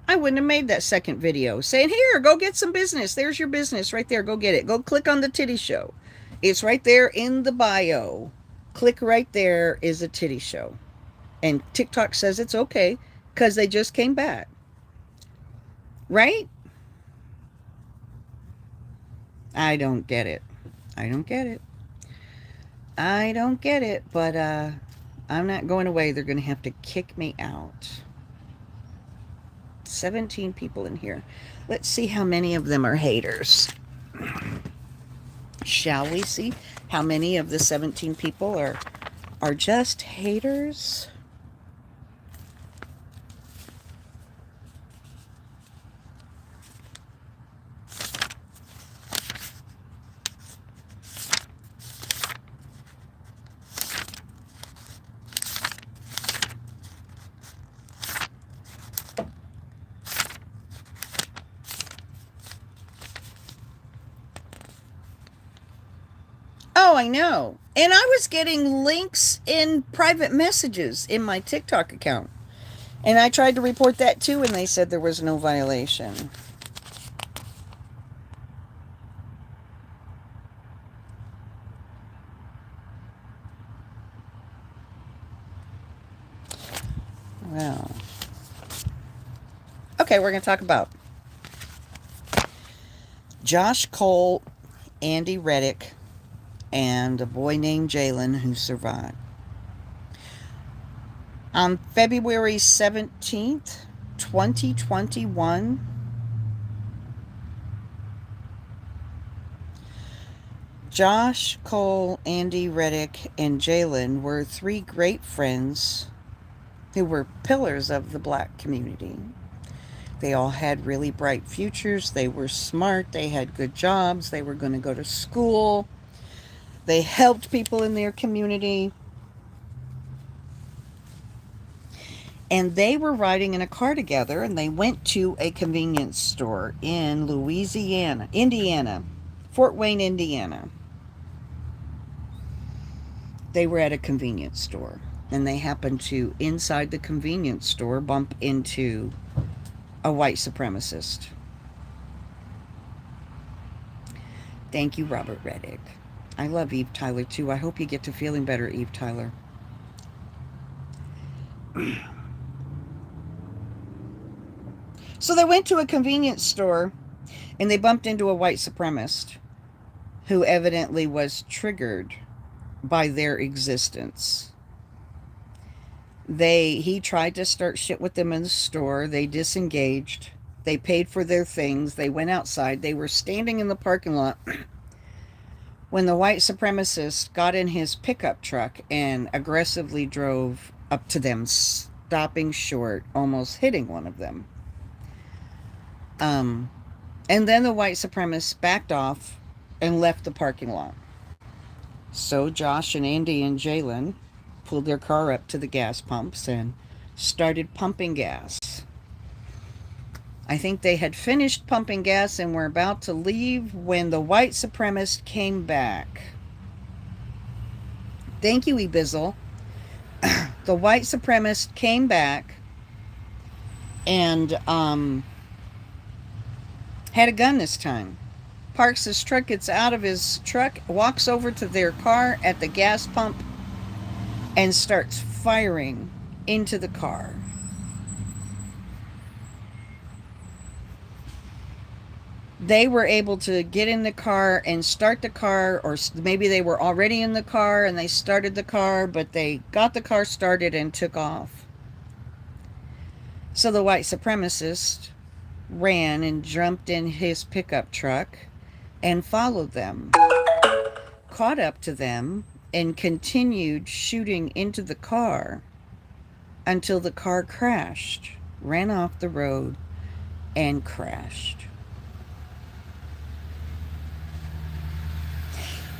I wouldn't have made that second video saying, here, go get some business. There's your business right there. Go get it. Go click on the Titty Show. It's right there in the bio. Click right there is a Titty Show. And TikTok says it's okay because they just came back. Right? I don't get it. I don't get it. I don't get it, but I'm not going away. They're going to have to kick me out. 17 people in here. Let's see how many of them are haters. Shall we see how many of the 17 people are just haters? Oh, I know. And I was getting links in private messages in my TikTok account. And I tried to report that too, and they said there was no violation. Well. Okay, we're going to talk about Josh Cole, Andy Reddick, and a boy named Jalen who survived. On February 17th, 2021, Josh Cole, Andy Reddick, and Jalen were three great friends who were pillars of the black community. They all had really bright futures. They were smart. They had good jobs. They were going to go to school. They helped people in their community. And they were riding in a car together, and they went to a convenience store in Indiana, Fort Wayne, Indiana. They were at a convenience store, and they happened to, inside the convenience store, bump into a white supremacist. Thank you, Robert Reddick. I love Eve Tyler, too. I hope you get to feeling better, Eve Tyler. So they went to a convenience store, and they bumped into a white supremacist who evidently was triggered by their existence. He tried to start shit with them in the store. They disengaged. They paid for their things. They went outside. They were standing in the parking lot when the white supremacist got in his pickup truck and aggressively drove up to them, stopping short, almost hitting one of them. Um, and then the white supremacists backed off and left the parking lot. So Josh and Andy and Jalen pulled their car up to the gas pumps and started pumping gas. I think they had finished pumping gas and were about to leave when the white supremacist came back. Thank you, Ebizzle. The white supremacist came back and had a gun this time. Parks his truck, gets out of his truck, walks over to their car at the gas pump, and starts firing into the car. They were able to get in the car and start the car, or maybe they were already in the car and they started the car, but they got the car started and took off. So the white supremacist ran and jumped in his pickup truck and followed them, caught up to them, and continued shooting into the car until the car crashed, ran off the road, and crashed.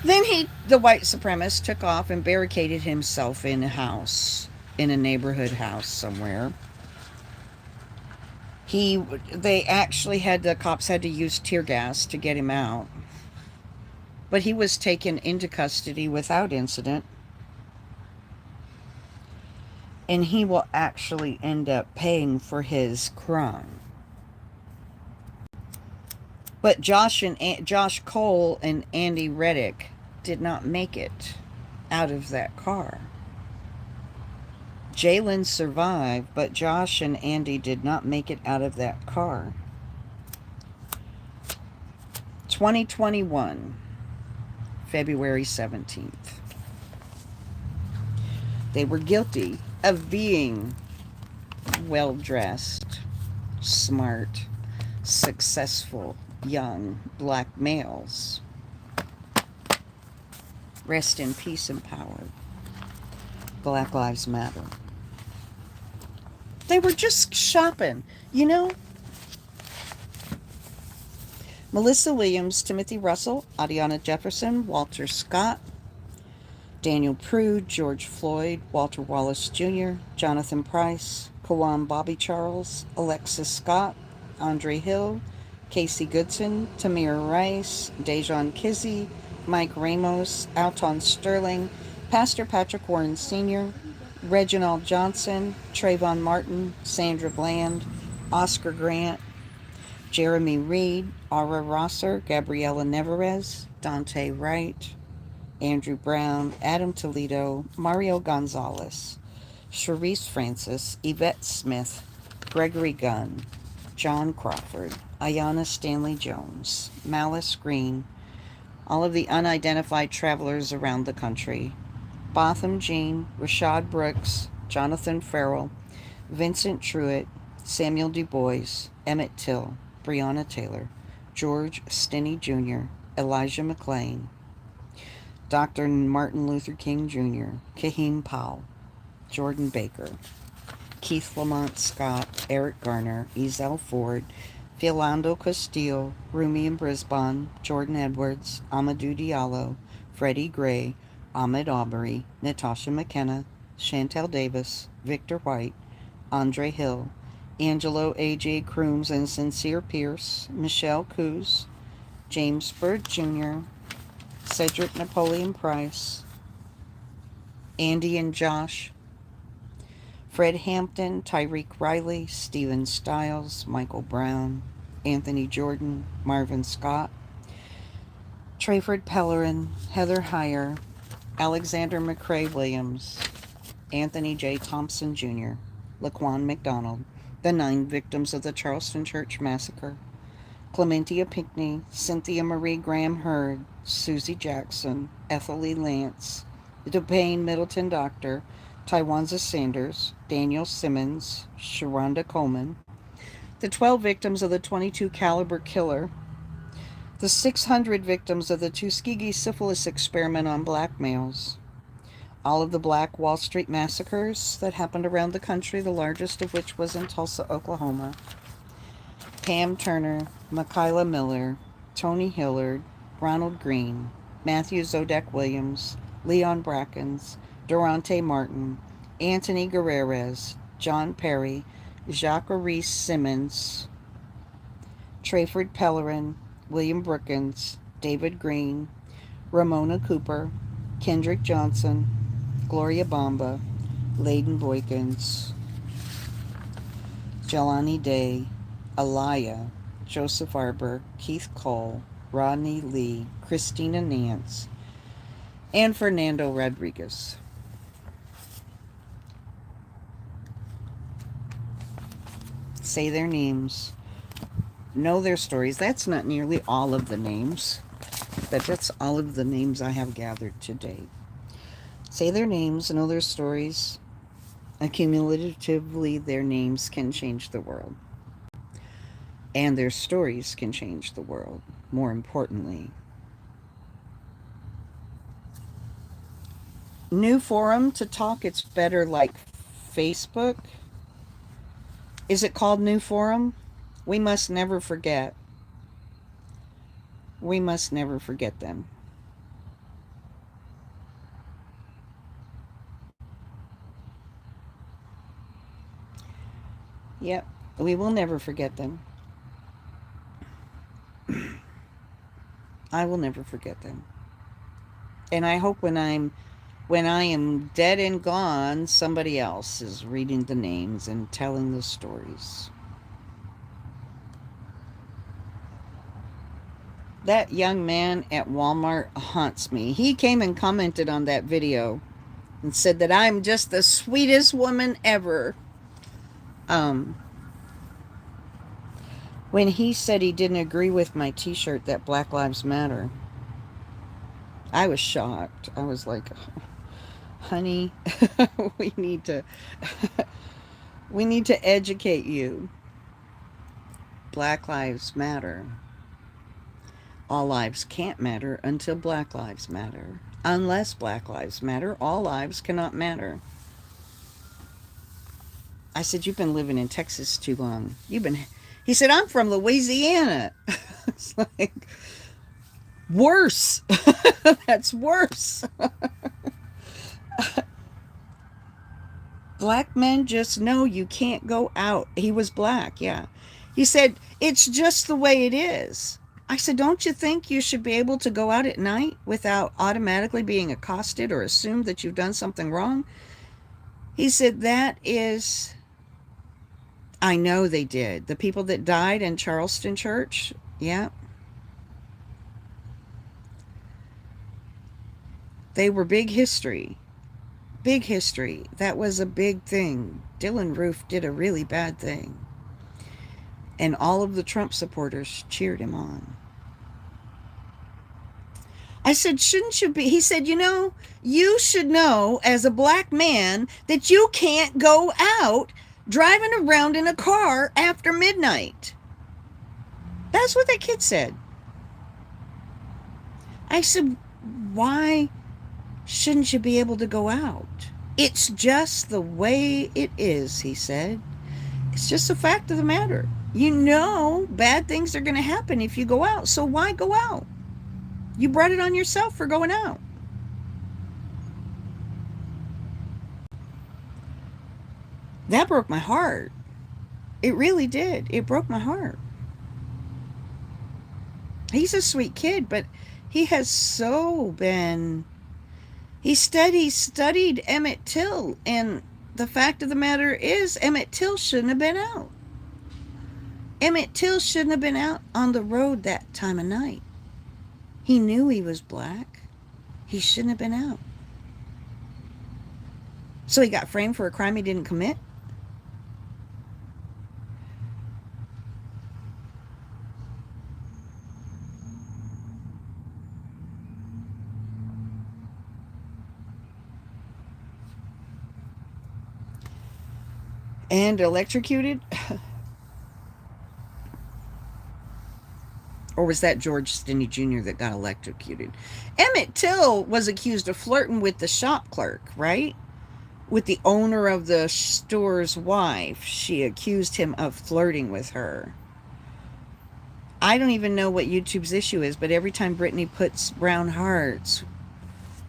Then the white supremacist, took off and barricaded himself in a house, in a neighborhood house somewhere. The cops had to use tear gas to get him out. But he was taken into custody without incident. And he will actually end up paying for his crime. But Josh Cole and Andy Reddick did not make it out of that car. Jalen survived, but Josh and Andy did not make it out of that car. 2021, February 17th. They were guilty of being well-dressed, smart, successful, young black males. Rest in peace and power. Black Lives Matter. They were just shopping, you know? Melissa Williams, Timothy Russell, Adiana Jefferson, Walter Scott, Daniel Prude, George Floyd, Walter Wallace Jr., Jonathan Price, Kawan Bobby Charles, Alexis Scott, Andre Hill, Casey Goodson, Tamir Rice, Dejon Kizzy, Mike Ramos, Alton Sterling, Pastor Patrick Warren Sr., Reginald Johnson, Trayvon Martin, Sandra Bland, Oscar Grant, Jeremy Reed, Ara Rosser, Gabriela Nevarez, Dante Wright, Andrew Brown, Adam Toledo, Mario Gonzalez, Sharice Francis, Yvette Smith, Gregory Gunn, John Crawford, Ayanna Stanley Jones, Malice Green, all of the unidentified travelers around the country, Botham Jean, Rashad Brooks, Jonathan Farrell, Vincent Truitt, Samuel Du Bois, Emmett Till, Breonna Taylor, George Stinney Jr., Elijah McClain, Dr. Martin Luther King Jr., Kahim Powell, Jordan Baker, Keith Lamont Scott, Eric Garner, Ezell Ford, Philando Castillo, Rumi and Brisbane, Jordan Edwards, Amadou Diallo, Freddie Gray, Ahmed Aubrey, Natasha McKenna, Chantel Davis, Victor White, Andre Hill, Angelo A.J. Crooms and Sincere Pierce, Michelle Coos, James Byrd Jr., Cedric Napoleon Price, Andy and Josh, Fred Hampton, Tyreek Riley, Stephen Stiles, Michael Brown, Anthony Jordan, Marvin Scott, Trayford Pellerin, Heather Heyer, Alexander McCrae Williams, Anthony J. Thompson Jr., Laquan McDonald, the 9 victims of the Charleston Church Massacre, Clementia Pinckney, Cynthia Marie Graham Hurd, Susie Jackson, Ethel E. Lance, DuPain Middleton Doctor, Tywanza Sanders, Daniel Simmons, Sharonda Coleman, the 12 victims of the .22 caliber killer, The 600 victims of the Tuskegee syphilis experiment on black males. All of the Black Wall Street massacres that happened around the country, the largest of which was in Tulsa, Oklahoma. Pam Turner, Makayla Miller, Tony Hillard, Ronald Green, Matthew Zodek Williams, Leon Brackens, Durante Martin, Anthony Guerrero, John Perry, Jacques Reese Simmons, Trayford Pellerin, William Brookins, David Green, Ramona Cooper, Kendrick Johnson, Gloria Bamba, Layden Boykins, Jelani Day, Alaya, Joseph Arbour, Keith Cole, Rodney Lee, Christina Nance, and Fernando Rodriguez. Say their names. Know their stories. That's not nearly all of the names, but that's all of the names I have gathered to date. Say their names, know their stories. Accumulatively, their names can change the world. And their stories can change the world, more importantly. New forum to talk, it's better like Facebook. Is it called New Forum? We must never forget. We must never forget them. Yep, we will never forget them. I will never forget them. And I hope when I am dead and gone, somebody else is reading the names and telling the stories. That young man at Walmart haunts me. He came and commented on that video and said that I'm just the sweetest woman ever. When he said he didn't agree with my t-shirt that Black Lives Matter, I was shocked. I was like, honey, we need to educate you. Black Lives Matter. All lives can't matter until Black Lives Matter. Unless Black Lives Matter, all lives cannot matter. I said, you've been living in Texas too long. He said, I'm from Louisiana. It's like, worse. That's worse. Black men just know you can't go out. He was black, yeah. He said, it's just the way it is. I said, don't you think you should be able to go out at night without automatically being accosted or assumed that you've done something wrong? He said, I know they did. The people that died in Charleston Church, yeah. They were big history. Big history. That was a big thing. Dylann Roof did a really bad thing. And all of the Trump supporters cheered him on. I said, shouldn't you be? He said, you should know as a black man that you can't go out driving around in a car after midnight. That's what that kid said. I said, why shouldn't you be able to go out? It's just the way it is, he said. It's just a fact of the matter. Bad things are going to happen if you go out. So why go out? You brought it on yourself for going out. That broke my heart. It really did. It broke my heart. He's a sweet kid, but he has so been... He studied Emmett Till, and the fact of the matter is Emmett Till shouldn't have been out. Emmett Till shouldn't have been out on the road that time of night. He knew he was black. He shouldn't have been out. So he got framed for a crime he didn't commit? And electrocuted? Or was that George Stinney Jr. that got electrocuted? Emmett Till was accused of flirting with the shop clerk, right? With the owner of the store's wife. She accused him of flirting with her. I don't even know what YouTube's issue is, but every time Brittany puts brown hearts,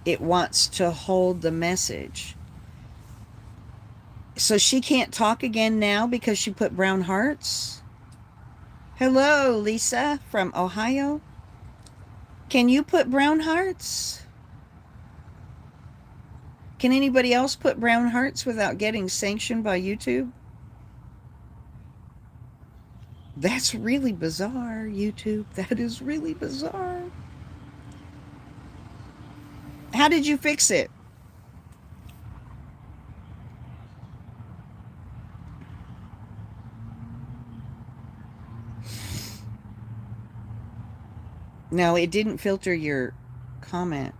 it wants to hold the message. So she can't talk again now because she put brown hearts? Hello, Lisa from Ohio. Can you put brown hearts? Can anybody else put brown hearts without getting sanctioned by YouTube? That's really bizarre, YouTube. That is really bizarre. How did you fix it? No, it didn't filter your comment.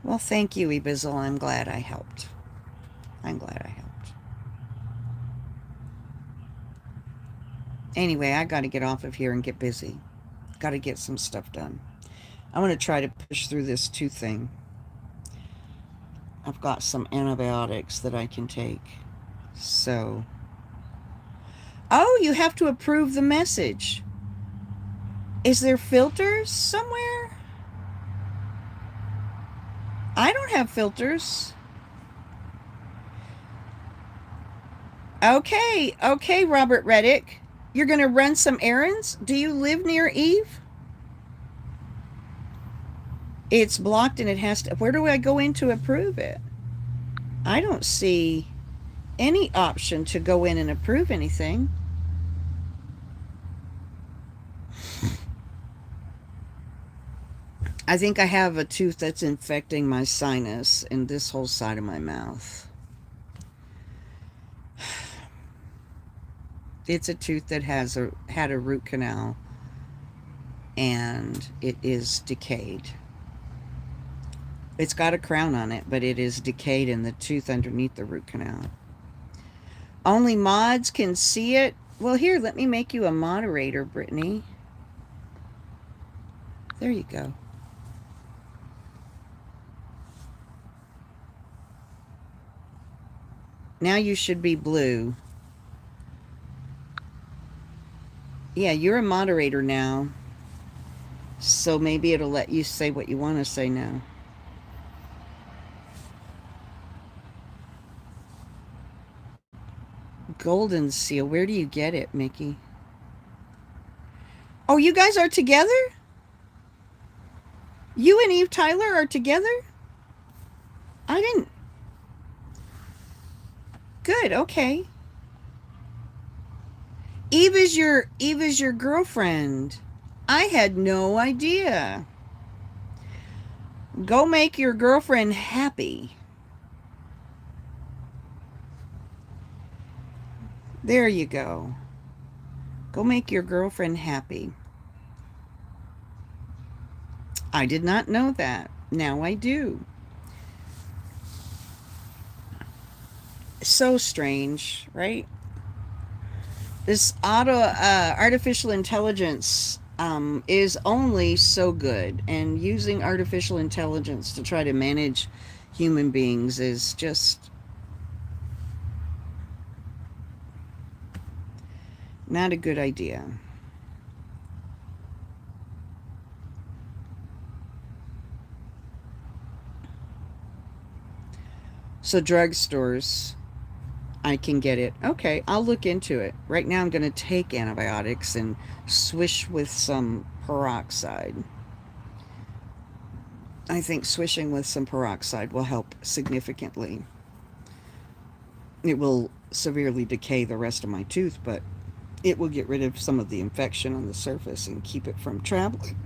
Well, thank you, Ibizzle. I'm glad I helped. I'm glad I helped. Anyway, I got to get off of here and get busy. Got to get some stuff done. I want to try to push through this tooth thing. I've got some antibiotics that I can take. So, oh, you have to approve the message. Is there filters somewhere? I don't have filters. Okay, Robert Reddick. You're going to run some errands? Do you live near Eve? It's blocked and it has to... Where do I go in to approve it? I don't see any option to go in and approve anything. I think I have a tooth that's infecting my sinus in this whole side of my mouth. It's a tooth that had a root canal and it is decayed. It's got a crown on it, but it is decayed in the tooth underneath the root canal. Only mods can see it. Well, here, let me make you a moderator, Brittany. There you go. Now you should be blue. Yeah, you're a moderator now. So maybe it'll let you say what you want to say now. Golden seal. Where do you get it, Mickey? Oh, you guys are together? You and Eve Tyler are together? I didn't... Good, okay. Eve is your girlfriend. I had no idea. Go make your girlfriend happy. There you go. Go make your girlfriend happy. I did not know that. Now I do. So strange, right? This artificial intelligence is only so good, and using artificial intelligence to try to manage human beings is just not a good idea. So drugstores, I can get it. Okay, I'll look into it. Right now I'm going to take antibiotics and swish with some peroxide. I think swishing with some peroxide will help significantly. It will severely decay the rest of my tooth, but it will get rid of some of the infection on the surface and keep it from traveling.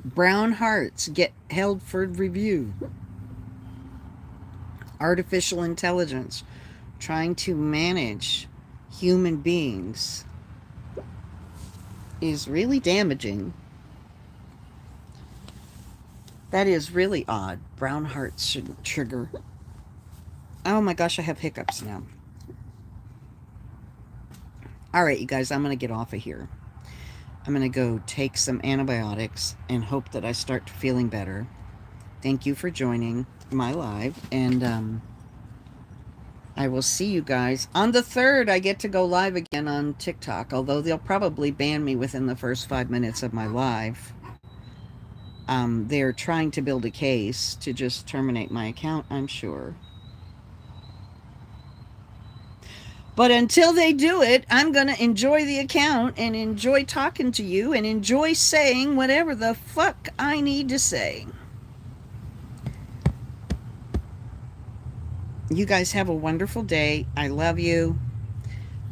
Brown hearts get held for review. Artificial intelligence trying to manage human beings is really damaging. That is really odd. Brown hearts shouldn't trigger Oh my gosh, I have hiccups now. All right, you guys, I'm going to get off of here. I'm going to go take some antibiotics and hope that I start feeling better. Thank you for joining my live, and I will see you guys on the 3rd. I get to go live again on TikTok, although they'll probably ban me within the first 5 minutes of my live. They're trying to build a case to just terminate my account, I'm sure. But until they do it, I'm going to enjoy the account and enjoy talking to you and enjoy saying whatever the fuck I need to say. You guys have a wonderful day. I love you.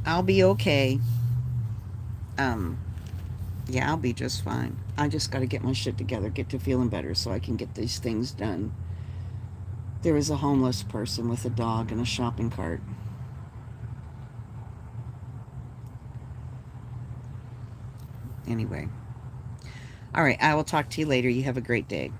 I'll be okay. Yeah, I'll be just fine. I just got to get my shit together, get to feeling better so I can get these things done. There was a homeless person with a dog and a shopping cart. Anyway. All right, I will talk to you later. You have a great day.